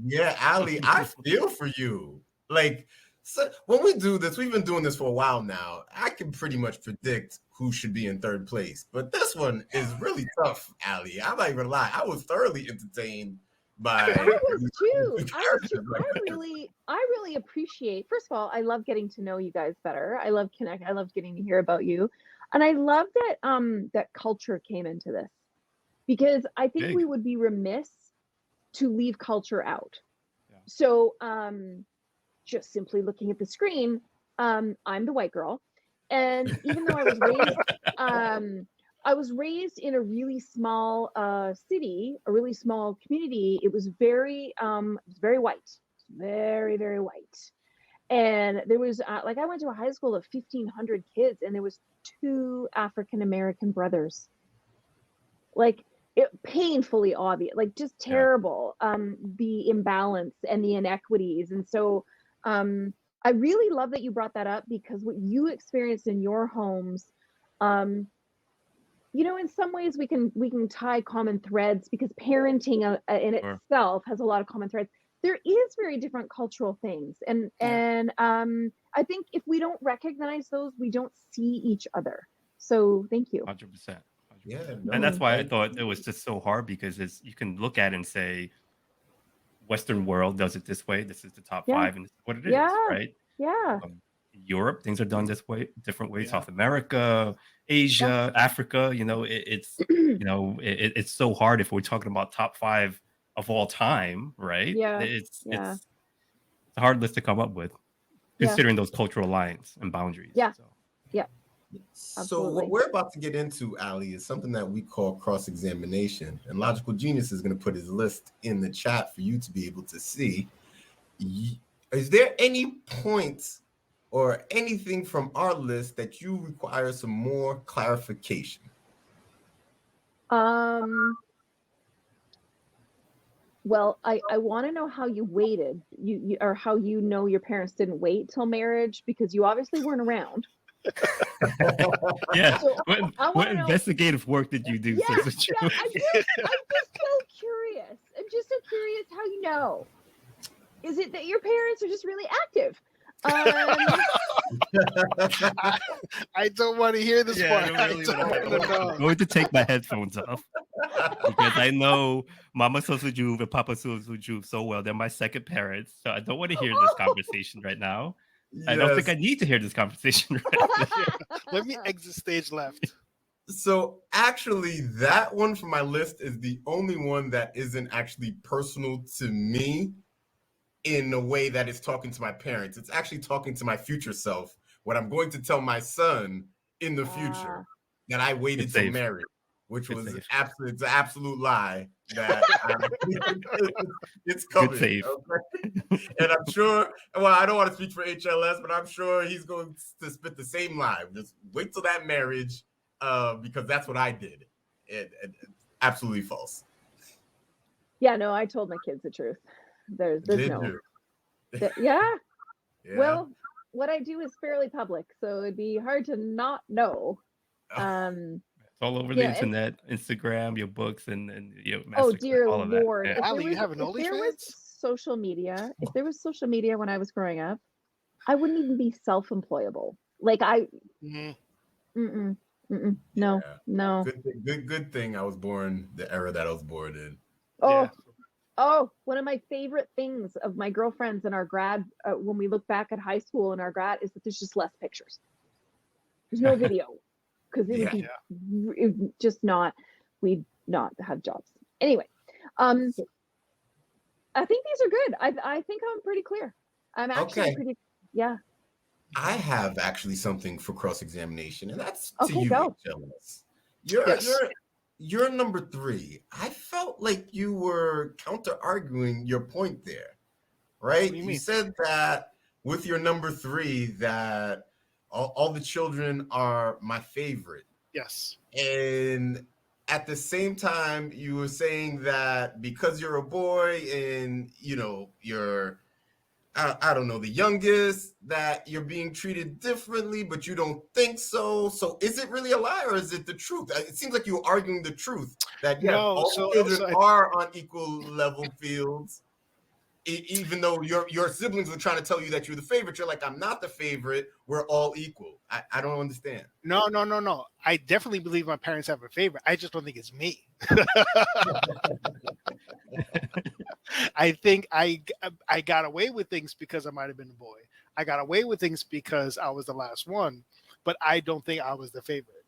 Yeah, Aly, I feel for you. Like, so when we do this, we've been doing this for a while now. I can pretty much predict who should be in 3rd place, but this one is really tough, Aly. I'm not even lie. I was thoroughly entertained by. I was too. characters like I this. really appreciate. First of all, I love getting to know you guys better. I love I love getting to hear about you, and I love that that culture came into this, because I think Big. we would be remiss to leave culture out. Yeah. So just simply looking at the screen, I'm the white girl, and even though I was raised in a really small city, a really small community. It was very white, very, very white. And there was like, I went to a high school of 1,500 kids, and there was 2 African American brothers. Like, painfully obvious, like just terrible. The imbalance and the inequities, and so I really love that you brought that up, because what you experienced in your homes. In some ways we can tie common threads, because parenting in Sure. itself has a lot of common threads. There is very different cultural things, and I think if we don't recognize those, we don't see each other. So thank you. 100%. Yeah, And that's no, why I thank thought you. it was just so hard, because you can look at it and say, Western world does it this way. This is the top Yeah. 5, and this is what it is, Yeah. right? Yeah. Europe, things are done this way, different ways. Yeah. South America, Asia, Africa. It's so hard if we're talking about top 5 of all time, right? Yeah. It's Yeah. it's a hard list to come up with, Yeah. considering those cultural lines and boundaries. Yeah. So. Yeah. So Absolutely. what we're about to get into, Aly, is something that we call cross-examination. And Logical Genius is going to put his list in the chat for you to be able to see. Is there any points or anything from our list that you require some more clarification? Well, I want to know how you waited, you or how you know your parents didn't wait till marriage, because you obviously weren't around. Yeah. So What I want to know. investigative work did you do? Yeah, Sister Joe? I'm just so curious. I'm just so curious how you know. Is it that your parents are just really active? I don't want to hear this Yeah, part. I really I don't wanna wanna know. I'm going to take my headphones off because I know Mama Sosuju and Papa Sosuju so well. They're my second parents, so I don't want to hear this conversation right now. I don't think I need to hear this conversation right now. Let me exit stage left. So actually, that one from my list is the only one that isn't actually personal to me in a way that it's talking to my parents. It's actually talking to my future self, what I'm going to tell my son in the future, that I waited It's till safe. marriage, which It's was safe. it's an absolute lie. That it's coming. Good save. Okay? And I'm sure, well, I don't want to speak for HLS, but I'm sure he's going to spit the same lie. Just wait till that marriage, because that's what I did. It's absolutely false. Yeah, no, I told my kids the truth. There's Did no. you? Yeah. Yeah. Well, what I do is fairly public, so it'd be hard to not know. It's all over the Yeah, internet, Instagram, your books, and Oh Masterclass, dear all of that. Lord! Yeah. If Aly, there you have an was, if there was OnlyFans? social media, if there was social media when I was growing up, I wouldn't even be self-employable. Like I, Mhm. no, no. Good thing I was born the era that I was born in. Oh, Yeah. oh, one of my favorite things of my girlfriends and our grad, when we look back at high school and our grad, is that there's just less pictures. There's no video because it would be it would just not. We'd not have jobs anyway. I think these are good. I think I'm pretty clear. I'm actually Okay. pretty. Yeah. I have actually something for cross-examination, and that's to Okay, you, go. HLS. Yes. You're number 3. I felt like you were counter-arguing your point there, right? What do you mean? Said that with your number 3 that all the children are my favorite. Yes. And at the same time, you were saying that because you're a boy and, you're, I don't know, the youngest, that you're being treated differently, but you don't think so. So is it really a lie or is it the truth? It seems like you're arguing the truth that, No, all so children I- are on equal level fields. Even though your siblings were trying to tell you that you're the favorite, you're like, I'm not the favorite. We're all equal. I don't understand. No. I definitely believe my parents have a favorite. I just don't think it's me. I think I got away with things because I might have been a boy. I got away with things because I was the last one, but I don't think I was the favorite.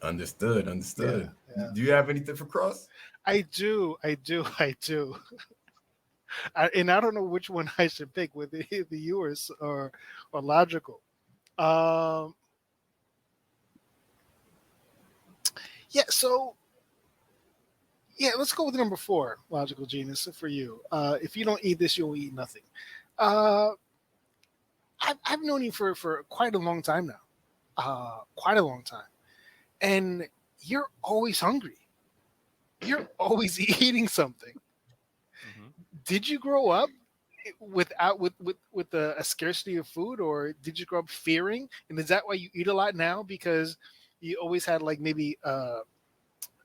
Understood. Yeah. Do you have anything for Cross? I do. And I don't know which one I should pick, whether the yours or logical. Yeah. So yeah, let's go with number 4, logical genius, for you. If you don't eat this, you'll eat nothing. I've known you for quite a long time now. Quite a long time, and you're always hungry. You're always eating something. Mhm. Did you grow up with a scarcity of food, or did you grow up fearing? And is that why you eat a lot now? Because you always had like maybe a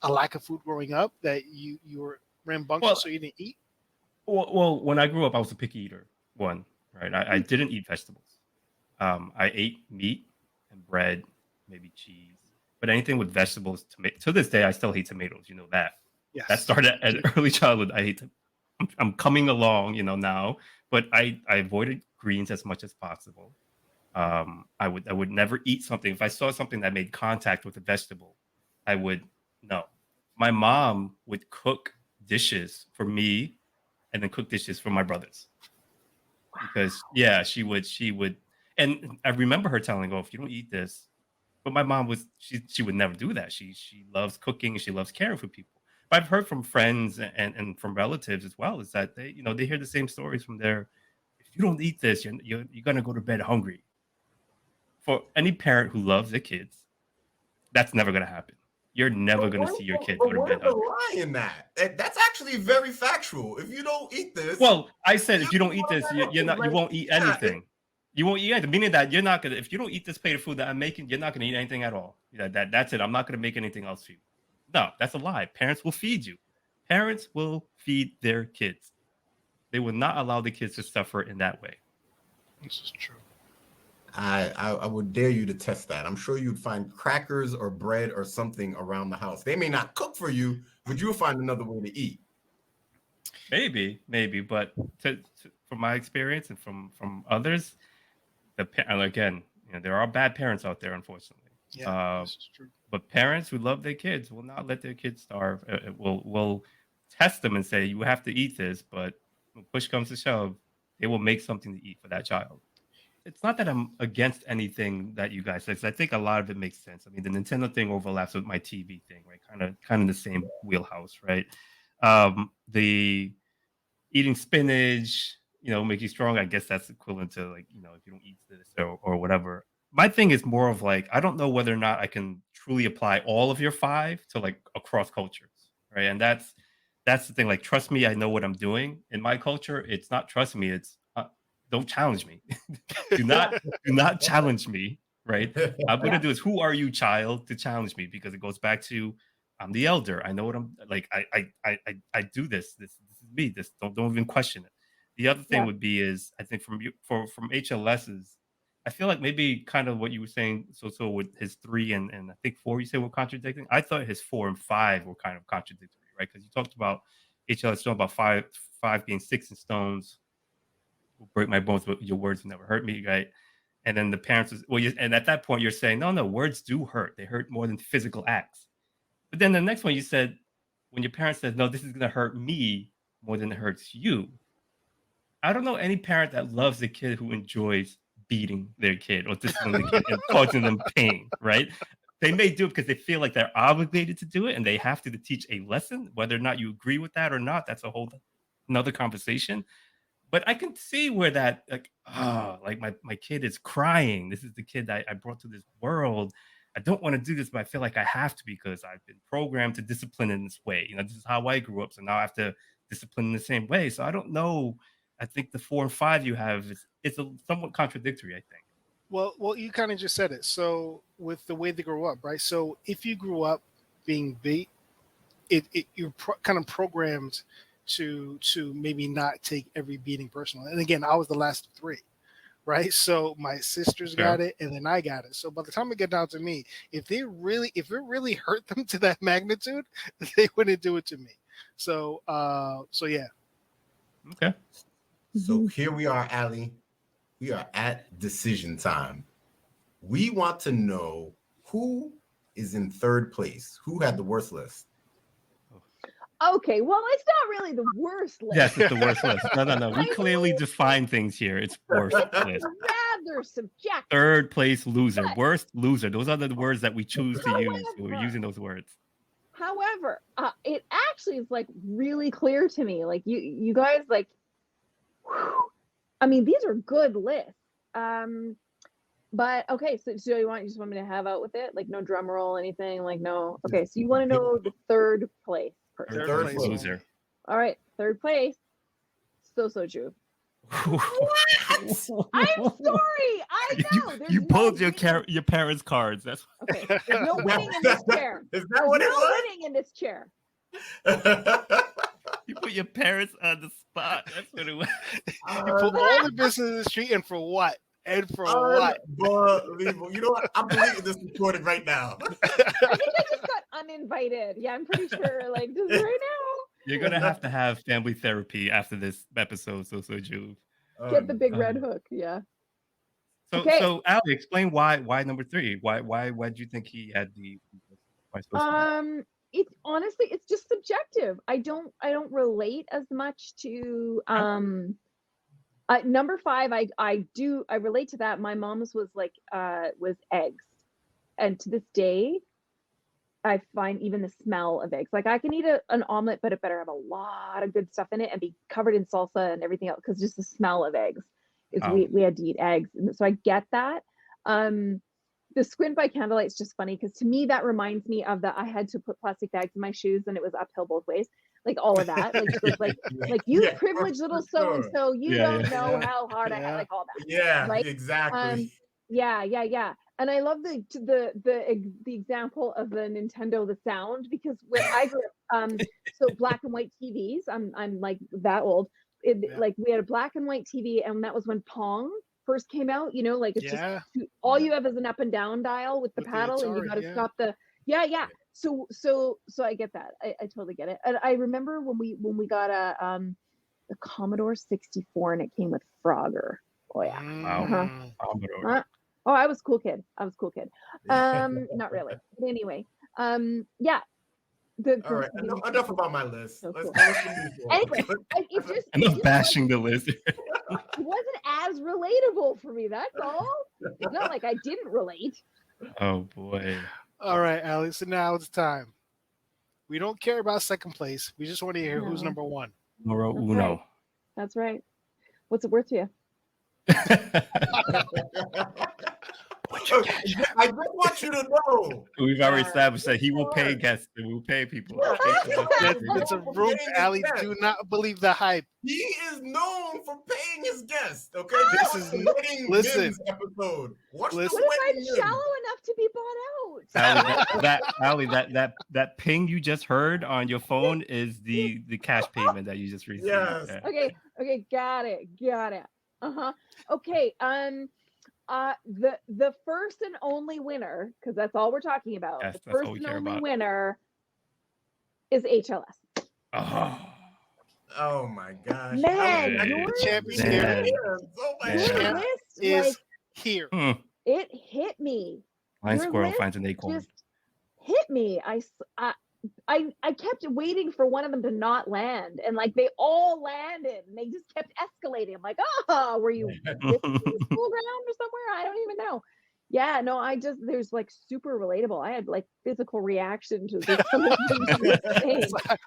lack of food growing up, that you were rambunctious, Well- so you didn't eat? Well, when I grew up, I was a picky eater. One, right? I didn't eat vegetables. I ate meat and bread, maybe cheese, but anything with vegetables. To this day, I still hate tomatoes. You know that. Yes. That started at early childhood. I hate I'm coming along, now, but I avoided greens as much as possible. I would never eat something. If I saw something that made contact with a vegetable, I would no. My mom would cook dishes for me and then cook dishes for my brothers. Because she would and I remember her telling, "Oh, if you don't eat this," but my mom she would never do that. She loves cooking and she loves caring for people. But I've heard from friends and from relatives as well is that they hear the same stories from their if you don't eat this, you're gonna go to bed hungry. For any parent who loves their kids, that's never gonna happen. You're never gonna see your kid go But to where's bed the hungry. lie in that? That's actually very factual. If you don't eat this, Well, I said if you you're don't eat going this, to you're not you like, won't eat yeah, anything. You won't eat anything. Meaning that you're not gonna if you don't eat this plate of food that I'm making, you're not gonna eat anything at all. That's it. I'm not gonna make anything else for you. No, that's a lie. Parents will feed you. Parents will feed their kids. They will not allow the kids to suffer in that way. This is true. I would dare you to test that. I'm sure you'd find crackers or bread or something around the house. They may not cook for you, but you'll find another way to eat. Maybe, but from my experience and from others, and again, there are bad parents out there, unfortunately. Yeah, this is true. But parents who love their kids will not let their kids starve. Will test them and say you have to eat this, but when push comes to shove, they will make something to eat for that child. It's not that I'm against anything that you guys said. 'Cause I think a lot of it makes sense. I mean, the Nintendo thing overlaps with my TV thing, right? Kind of the same wheelhouse, right? The eating spinach, make you strong. I guess that's equivalent to like, if you don't eat this or whatever. My thing is more of like, I don't know whether or not I can truly apply all of your 5 to like across cultures, right? And that's the thing. Like, trust me, I know what I'm doing. In my culture, it's not trust me. It's don't challenge me. do not challenge me, right? I'm gonna do is who are you, child, to challenge me? Because it goes back to I'm the elder. I know what I'm like. I do this. This is me. This don't even question it. The other thing Yeah. would be is I think from HLS's, I feel like maybe kind of what you were saying. So with his 3 and I think 4, you said were contradicting. I thought his 4 and 5 were kind of contradictory, right? Because you talked about HLS about five being sticks and stones. Will break my bones, but your words will never hurt me, right? And then the parents and at that point you're saying, no, words do hurt. They hurt more than physical acts. But then the next one you said, when your parent says, no, this is gonna hurt me more than it hurts you. I don't know any parent that loves a kid who enjoys beating their kid or disciplining the kid and causing them pain, right? They may do it because they feel like they're obligated to do it and they have to teach a lesson. Whether or not you agree with that or not, that's a whole another conversation. But I can see where that like my kid is crying. This is the kid that I brought to this world. I don't want to do this, but I feel like I have to because I've been programmed to discipline in this way. This is how I grew up. So now I have to discipline in the same way. So I don't know. I think the 4 and 5 you have it's a somewhat contradictory, I think. Well, you kind of just said it. So with the way they grow up, right? So if you grew up being beat, you're kind of programmed to maybe not take every beating personal. And again, I was the last of 3, right? So my sisters got it, and then I got it. So by the time it got down to me, if it really hurt them to that magnitude, they wouldn't do it to me. So yeah. Okay. So here we are, Aly. We are at decision time. We want to know who is in 3rd place. Who had the worst list? Okay, well, it's not really the worst list. Yes, it's the worst list. No. We clearly define things here. It's worst list. Rather subjective. 3rd place loser, worst loser. Those are the words that we choose to use. So we're using those words. However, it actually is like really clear to me. Like you guys, like, whew, I mean, these are good lists. But okay, so you just want me to have out with it? Like no drum roll, anything? Like no. Okay, so you want to know the 3rd place person. 3rd place loser. All right, 3rd place. Soju. I'm sorry. I know. You pulled your parents' cards. That's okay. There's no winning in this chair. Is that what it no was? winning in this chair. You put your parents on the spot. That's what it was. You put all the business in the street, and for what? And for what? Unbelievable. You know what? I'm deleting this recording right now. I think I just got uninvited. Yeah, I'm pretty sure. Like just right You're gonna have to have family therapy after this episode, so Juve. Get the big red Um, hook. Yeah. So Okay. so Aly, explain why number 3? Why do you think he had the why so smart? It's honestly, it's just subjective. I don't relate as much to number 5. I relate to that. My mom's was like was eggs, and to this day I find even the smell of eggs, like I can eat an omelet, but it better have a lot of good stuff in it and be covered in salsa and everything else, because just the smell of eggs is we had to eat eggs. And so I get that. The squint by candlelight is just funny because to me that reminds me of I had to put plastic bags in my shoes and it was uphill both ways, like all of that, like just like you privileged little so and so, you don't know how hard I had, like all that. Yeah, right? exactly. Yeah. And I love the example of the Nintendo, the sound, because when I grew up, so black and white TVs, I'm like that old. Like we had a black and white TV, and that was when Pong first came out. You know, like it's just all you have is an up and down dial with the paddle, and you got to stop the So I get that. I totally get it. And I remember when we got a Commodore 64, and it came with Frogger. Oh yeah. Wow. Commodore. Oh, I was a cool kid. Not really. But anyway, yeah. All right, enough about my list. So Let's cool. go. Anyway, Enough bashing the list. It wasn't as relatable for me. That's all. It's not like I didn't relate. Oh boy. All right, Aly. So now it's time. We don't care about second place. We just want to hear who's number 1. Numero uno. That's right. What's it worth to you? I just want you to know. We've already established that he will pay guests. He will pay people. That's a room, Aly. Do not believe the hype. He is known for paying his guests. Okay, This is listen. Episode. What if I'm shallow enough to be bought out? Aly, that ping you just heard on your phone is the cash payment that you just received. Yes. Okay, got it. Okay, the first and only winner, because that's all we're talking about. Yes, the first and only winner is HLS. Oh my gosh. Man, your champion your list is here. It hit me. Blind Your squirrel list finds an acorn. Just hit me. I kept waiting for one of them to not land, and like they all landed, and they just kept escalating. I'm like, were you with the school ground or somewhere? I don't even know. Yeah, no, there's like super relatable. I had like physical reaction to this.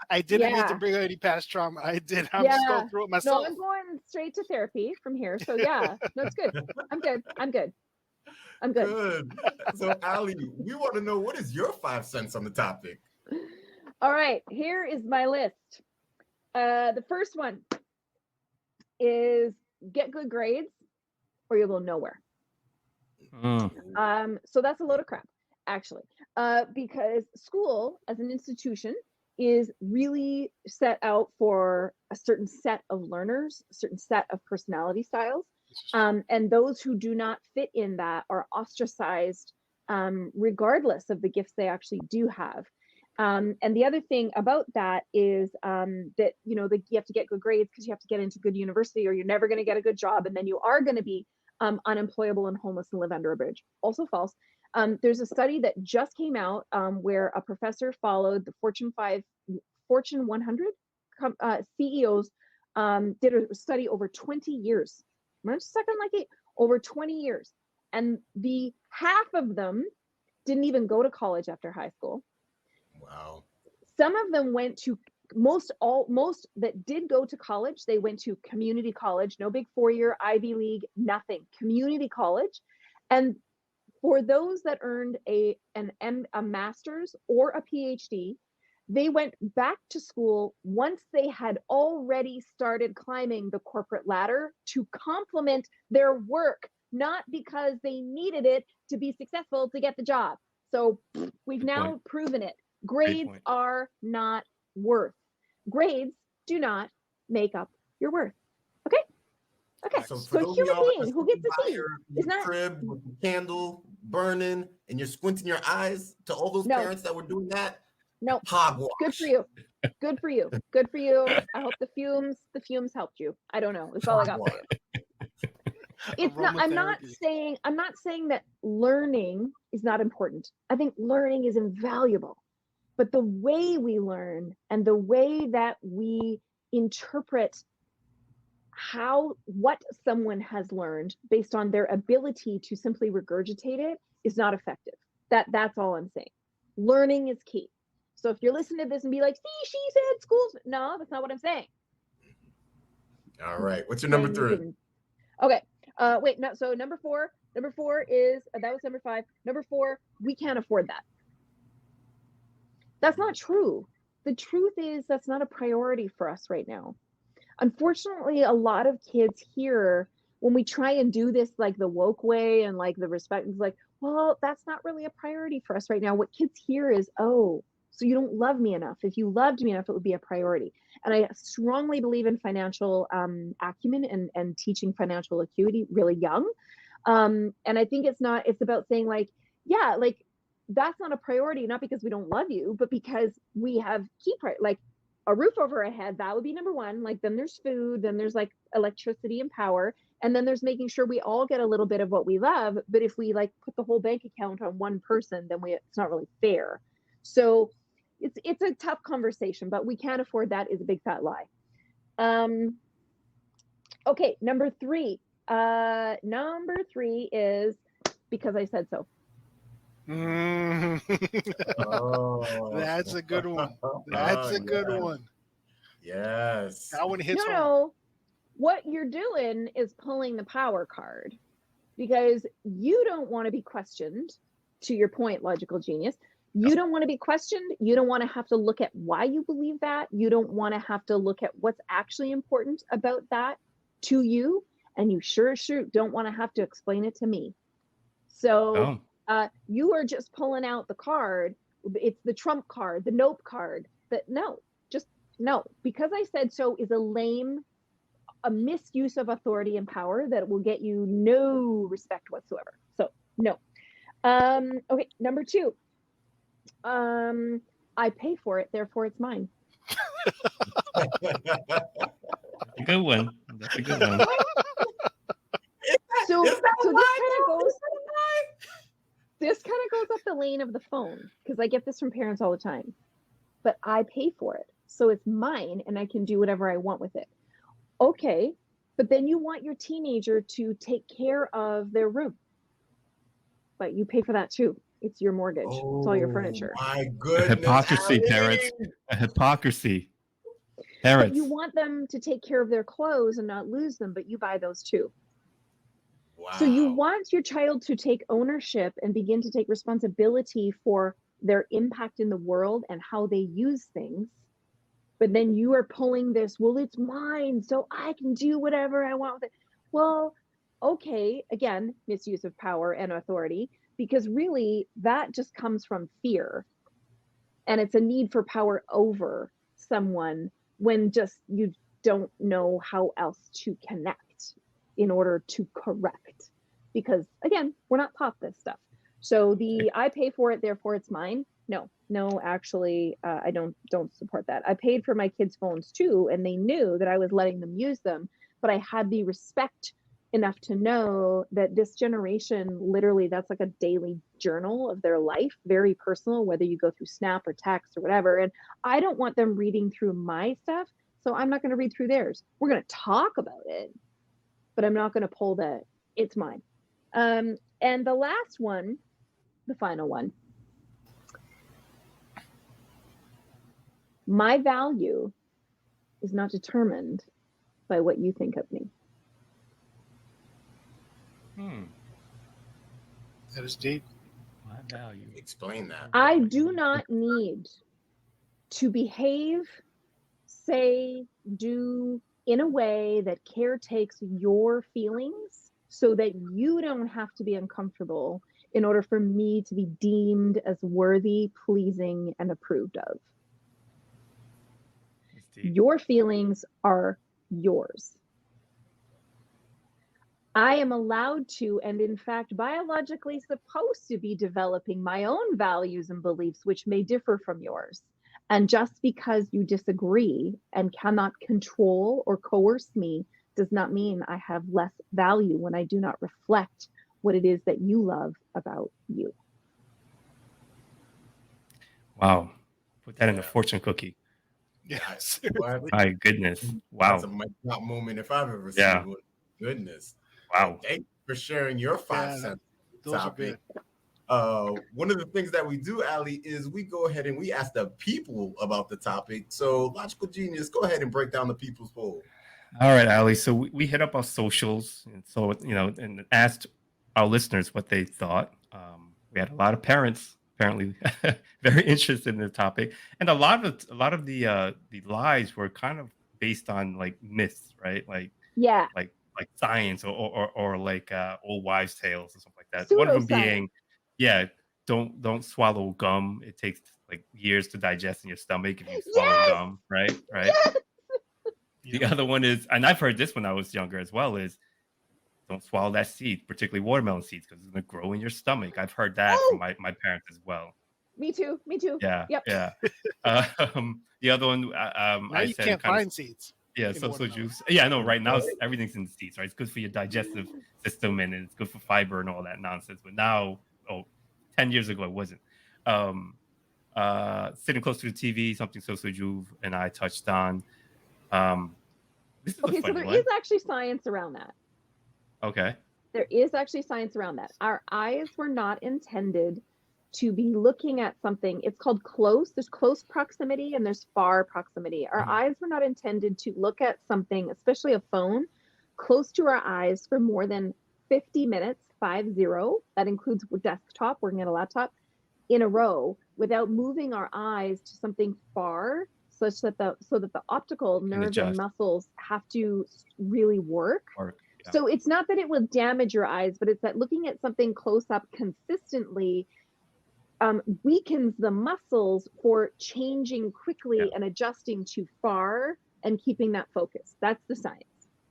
I didn't need to bring any past trauma. I did. I'm just going through it myself. No, I'm going straight to therapy from here. So yeah, no, it's good. I'm good. Good. So Aly, we want to know, what is your 5 cents on the topic? All right, here is my list. The first one is get good grades or you'll go nowhere. So that's a load of crap, actually, because school as an institution is really set out for a certain set of learners, a certain set of personality styles. And those who do not fit in that are ostracized, regardless of the gifts they actually do have. And the other thing about that is that, you have to get good grades because you have to get into good university, or you're never going to get a good job. And then you are going to be unemployable and homeless and live under a bridge. Also false. There's a study that just came out where a professor followed the Fortune 100 CEOs, did a study over 20 years. Not just a second, like 8, over 20 years. And the half of them didn't even go to college after high school. Wow. Some of them went to most that did go to college, they went to community college, no big 4-year Ivy League, nothing, community college. And for those that earned a master's or a PhD, they went back to school once they had already started climbing the corporate ladder to complement their work, not because they needed it to be successful to get the job. So we've now proven it. Grades are not worth. Grades do not make up your worth. Okay. So a human being who gets a C is not crib with a candle burning and you're squinting your eyes to all those parents that were doing that. No. Hogwash. Good for you. Good for you. Good for you. I hope the fumes helped you. I don't know. That's all I got for you. It's not, I'm not saying that learning is not important. I think learning is invaluable. But the way we learn and the way that we interpret what someone has learned based on their ability to simply regurgitate it is not effective. That's all I'm saying. Learning is key. So if you're listening to this and be like, see, she said schools, no, that's not what I'm saying. All right. What's your number 3? Okay. Wait, no, so number four is, that was number 5. Number 4, we can't afford that. That's not true. The truth is that's not a priority for us right now. Unfortunately, a lot of kids here, when we try and do this like the woke way and like the respect, is like, well, that's not really a priority for us right now. What kids hear is, oh, so you don't love me enough. If you loved me enough, it would be a priority. And I strongly believe in financial acumen and teaching financial acuity really young. And I think it's about saying like, yeah, like that's not a priority, not because we don't love you, but because we have like a roof over our head. That would be number 1. Like then there's food, then there's like electricity and power. And then there's making sure we all get a little bit of what we love. But if we like put the whole bank account on one person, then it's not really fair. So it's a tough conversation, but we can't afford that is a big fat lie. Okay, number 3. Number 3 is because I said so. Oh. That's a good one. That's a good one. Yes. That one hits home. No, what you're doing is pulling the power card because you don't want to be questioned. To your point, logical genius. You don't want to be questioned. You don't want to have to look at why you believe that. You don't want to have to look at what's actually important about that to you. And you sure don't want to have to explain it to me. So you are just pulling out the card. It's the trump card, the nope card. That no, just no. Because I said so is a misuse of authority and power that will get you no respect whatsoever. So no. Okay, number 2. I pay for it, therefore it's mine. A good one. That's a good one. So this kind of goes up the lane of the phone because I get this from parents all the time. But I pay for it, so it's mine, and I can do whatever I want with it. Okay, but then you want your teenager to take care of their room, but you pay for that too. It's your mortgage. It's all your furniture. My goodness. Hypocrisy, parents. A hypocrisy. Parents. But you want them to take care of their clothes and not lose them, but you buy those too. Wow. So you want your child to take ownership and begin to take responsibility for their impact in the world and how they use things. But then you are pulling this, well, it's mine, so I can do whatever I want with it. Well, okay, again, misuse of power and authority, because really that just comes from fear. And it's a need for power over someone when just you don't know how else to connect in order to correct. Because again, we're not taught this stuff. So I pay for it, therefore it's mine. No, actually, I don't support that. I paid for my kids' phones too, and they knew that I was letting them use them, but I had the respect enough to know that this generation, literally, that's like a daily journal of their life, very personal, whether you go through Snap or text or whatever. And I don't want them reading through my stuff, so I'm not going to read through theirs. We're going to talk about it, but I'm not going to pull it's mine. And the last one, the final one, my value is not determined by what you think of me. That is deep. My value. Explain that. I do not need to behave, say, do in a way that caretakes your feelings so that you don't have to be uncomfortable in order for me to be deemed as worthy, pleasing, and approved of. Your feelings are yours. I am allowed to, and in fact, biologically supposed to be developing my own values and beliefs, which may differ from yours. And just because you disagree and cannot control or coerce me does not mean I have less value when I do not reflect what it is that you love about you. Wow. Put that in a Yeah. fortune cookie. Yeah, What? seriously. My goodness. That's a Wow. mic drop moment if I've ever Yeah. seen one. Goodness. Wow. Thank you for sharing your 5 Yeah, cents those are topic. good. One of the things that we do, Aly, is we go ahead and we ask the people about the topic. So, Logical Genius, go ahead and break down the people's poll. All right, Ali. So we hit up our socials, and so and asked our listeners what they thought. We had a lot of parents apparently very interested in the topic, and a lot of the lies were kind of based on like myths, right? Yeah. Like science or like old wives' tales and stuff like that. One of them Pseudoscience. being, yeah, don't swallow gum. It takes like years to digest in your stomach if you swallow Yes! gum, right? Yes! The other one is, and I've heard this when I was younger as well, is don't swallow that seed, particularly watermelon seeds, because it's going to grow in your stomach. I've heard that from my parents as well. Me too. Yeah, Yep. yeah. The other one, Now I you said can't kind find of, seeds. yeah, in so watermelon. juice. Yeah, I know. Right now, everything's in seeds, right? It's good for your digestive system and it's good for fiber and all that nonsense. But now, 10 years ago, it wasn't. Sitting close to the TV, something Soso Juve and I touched on. This is Okay, a so funny there one. is actually science around that. Okay. There is actually science around that. Our eyes were not intended to be looking at something. It's called close. There's close proximity and there's far proximity. Our eyes were not intended to look at something, especially a phone, close to our eyes for more than 50 minutes, 50. That includes desktop, working at a laptop, in a row without moving our eyes to something far, such that the optical nerves and adjust. muscles have to really work. Yeah. So it's not that it will damage your eyes, but it's that looking at something close up consistently weakens the muscles for changing quickly and adjusting too far and keeping that focus. That's the science.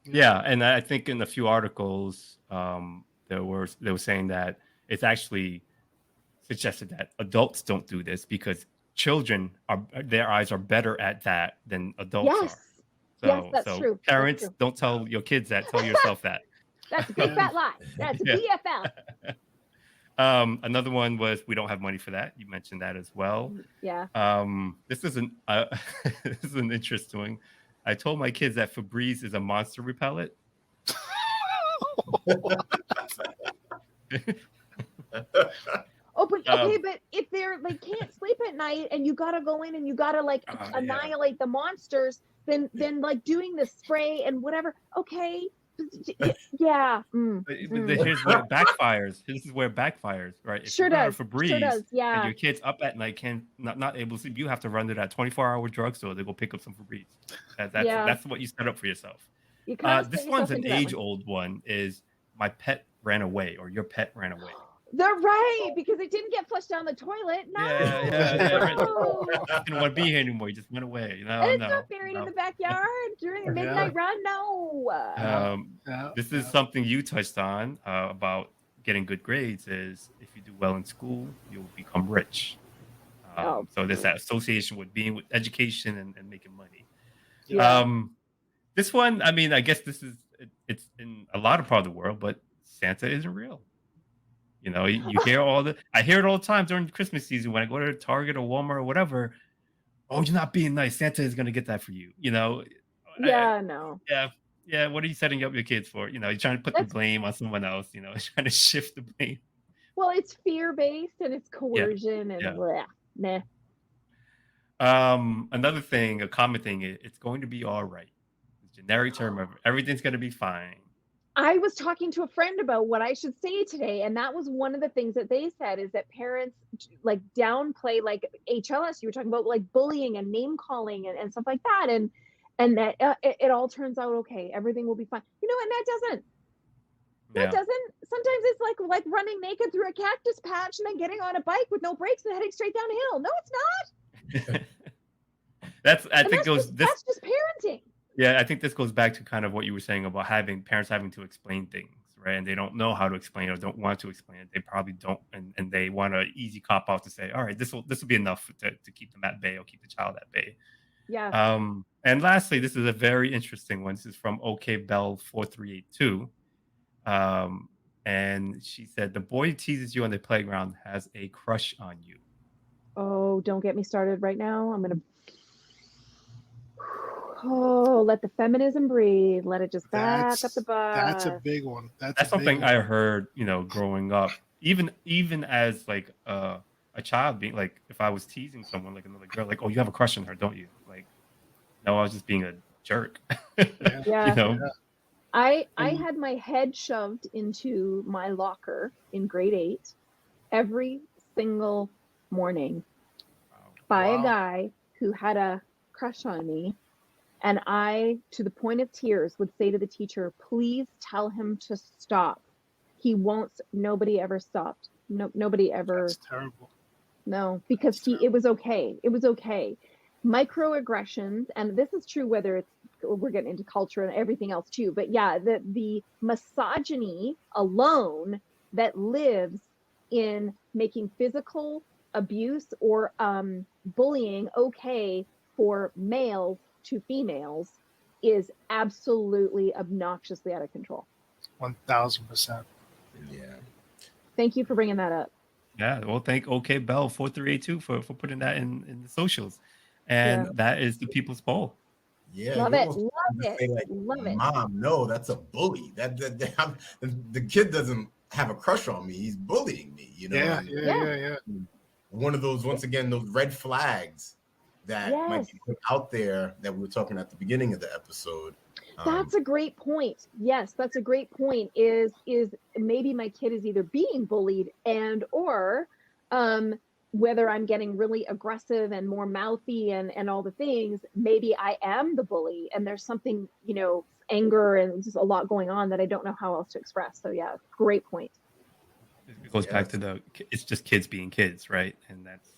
Yeah, and I think in a few articles, they were saying that it's actually suggested that adults don't do this because their eyes are better at that than adults are. So, yes, that's true. Parents, that's true. don't tell your kids that. Tell yourself that. That's a big fat lie. That's a BFL. Another one was we don't have money for that. You mentioned that as well. Yeah. This is an this is an interesting one. I told my kids that Febreze is a monster repellent. But okay, but if they're like can't sleep at night and you gotta go in and you gotta like annihilate the monsters, then like doing the spray and whatever. Okay. Yeah. But here's where it backfires. This is where it backfires, right? If Sure you run does. Febreze Sure does. Yeah. and your kid's up at night, not able to sleep, you have to run to that 24-hour drugstore to go pick up some Febreze. That's what you set up for yourself. You kind of this one's an age-old one. Is my pet ran away or your pet ran away? They're right, because it didn't get flushed down the toilet. No. Yeah. Right. Didn't want to be here anymore. You just went away. And it's not buried in the backyard during a midnight run. No. This is something you touched on about getting good grades. Is if you do well in school, you'll become rich. So there's that association with being with education and making money. Yeah. This one, I mean, I guess it's in a lot of part of the world, but Santa isn't real. You know, you hear I hear it all the time during Christmas season when I go to Target or Walmart or whatever. Oh, you're not being nice. Santa is going to get that for you. You know? No. Yeah. What are you setting up your kids for? You know, you're trying to put the blame on someone else, you know, trying to shift the blame. Well, it's fear-based and it's coercion and blah. Nah. Another thing, a common thing, it's going to be all right. It's a generic term of everything's going to be fine. I was talking to a friend about what I should say today, and that was one of the things that they said is that parents like downplay like HLS. You were talking about like bullying and name calling and stuff like that, and that it all turns out okay. Everything will be fine. You know, and that doesn't. That doesn't. Sometimes it's like running naked through a cactus patch and then getting on a bike with no brakes and heading straight down a hill. No, it's not. That's just parenting. Yeah, I think this goes back to kind of what you were saying about parents having to explain things, right? And they don't know how to explain it or don't want to explain it. They probably don't, and they want an easy cop out to say, all right, this will be enough to keep them at bay or keep the child at bay. Yeah. And lastly, this is a very interesting one. This is from OK Bell 4382. And she said, the boy who teases you on the playground has a crush on you. Oh, don't get me started right now. I'm gonna. Oh, let the feminism breathe. Let it just back up the bus. That's a big one. That's something I heard, growing up. Even as like a child, being like, if I was teasing someone, like another girl, like, oh, you have a crush on her, don't you? Like, no, I was just being a jerk. Yeah. I had my head shoved into my locker in grade 8 every single morning by a guy who had a crush on me. And I, to the point of tears, would say to the teacher, please tell him to stop. He won't. Nobody ever stopped. No, nobody ever. That's terrible. No, because it was okay. It was okay. Microaggressions, and this is true whether it's, we're getting into culture and everything else too, but yeah, the misogyny alone that lives in making physical abuse or bullying okay for males to females is absolutely obnoxiously out of control. 1000%. Yeah. Thank you for bringing that up. Yeah, well, thank OK Bell 4382 for putting that in the socials, and that is the people's poll. Yeah, love it, love it. Mom, no, that's a bully. The kid doesn't have a crush on me. He's bullying me. Yeah. One of those, once again, those red flags that might be put out there that we were talking at the beginning of the episode. That's a great point. Yes, that's a great point. Is maybe my kid is either being bullied and or whether I'm getting really aggressive and more mouthy and all the things, maybe I am the bully and there's something, anger and just a lot going on that I don't know how else to express. So yeah, great point. It goes back to it's just kids being kids, right? And that's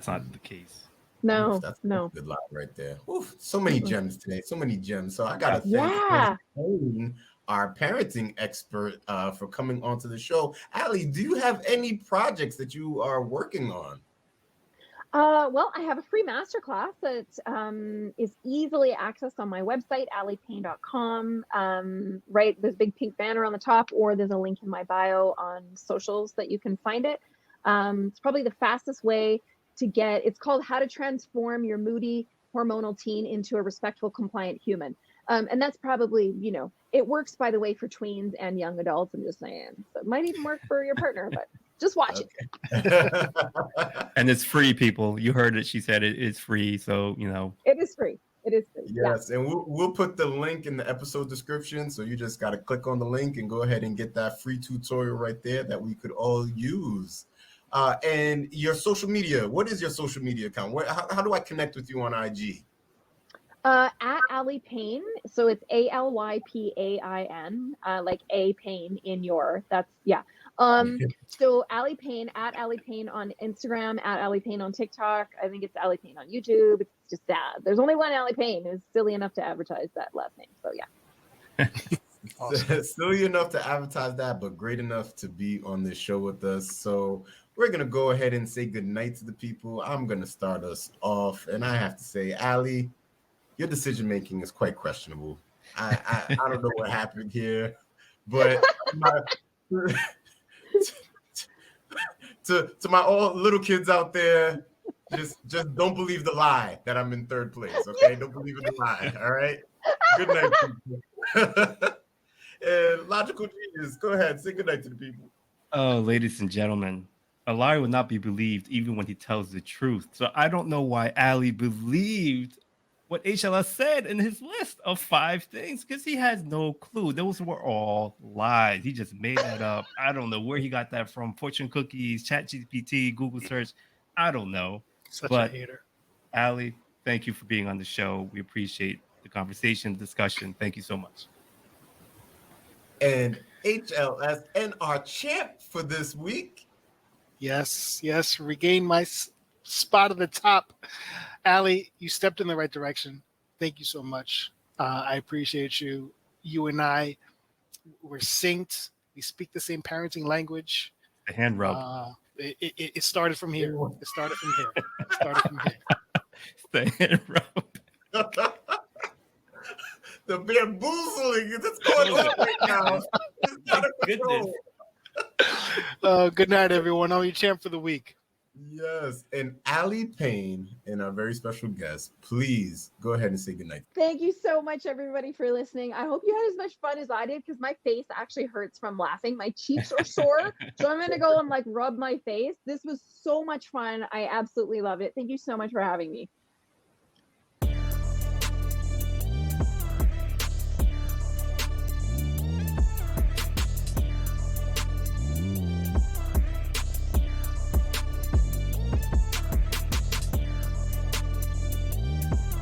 not the case. No, that's no. a good line right there. Oof, so many gems today, so many gems. So I gotta thank our parenting expert for coming onto the show. Aly, do you have any projects that you are working on? Well, I have a free masterclass that is easily accessed on my website, alypain.com. Right, there's a big pink banner on the top, or there's a link in my bio on socials that you can find it. It's probably the fastest way to get. It's called How to Transform Your Moody Hormonal Teen into a Respectful, Compliant Human. And that's probably, it works, by the way, for tweens and young adults. I'm just saying. So it might even work for your partner, but just watch it. And it's free, people. You heard it. She said it is free. So, It is free. It is free. Yes. And we'll put the link in the episode description. So you just got to click on the link and go ahead and get that free tutorial right there that we could all use. And your social media, what is your social media account? How do I connect with you on IG? At Aly Pain. So it's ALYPAIN, like A Pain in your, so Aly Pain, at Aly Pain on Instagram, at Aly Pain on TikTok. I think it's Aly Pain on YouTube. It's just that. There's only one Aly Pain. It's silly enough to advertise that last name. So yeah. Awesome. Silly enough to advertise that, but great enough to be on this show with us. So we're going to go ahead and say goodnight to the people. I'm going to start us off. And I have to say, Aly, your decision-making is quite questionable. I don't know what happened here, but to my all little kids out there, just don't believe the lie that I'm in third place, okay? Don't believe in the lie, all right? Good night, people. And Logical Genius, go ahead, say good night to the people. Oh, ladies and gentlemen, a liar will not be believed even when he tells the truth. So I don't know why Aly believed what HLS said in his list of 5 things, because he has no clue. Those were all lies. He just made that up. I don't know where he got that from. Fortune cookies, ChatGPT, Google search. I don't know. Such a hater. Aly, thank you for being on the show. We appreciate the conversation, discussion. Thank you so much. And HLS and our champ for this week. Yes. Regain my spot at the top. Aly, you stepped in the right direction. Thank you so much. I appreciate you. You and I we're synced. We speak the same parenting language. The hand rub. It started from here. It started from here. It started from here. The hand rub. The bamboozling that's going on right now. It's out of control. Good night, everyone. I'm your champ for the week. Yes, and Aly Pain and our very special guest, please go ahead and say goodnight. Thank you so much, everybody, for listening. I hope you had as much fun as I did, because my face actually hurts from laughing. My cheeks are sore, so I'm going to go and like rub my face. This was so much fun. I absolutely love it. Thank you so much for having me.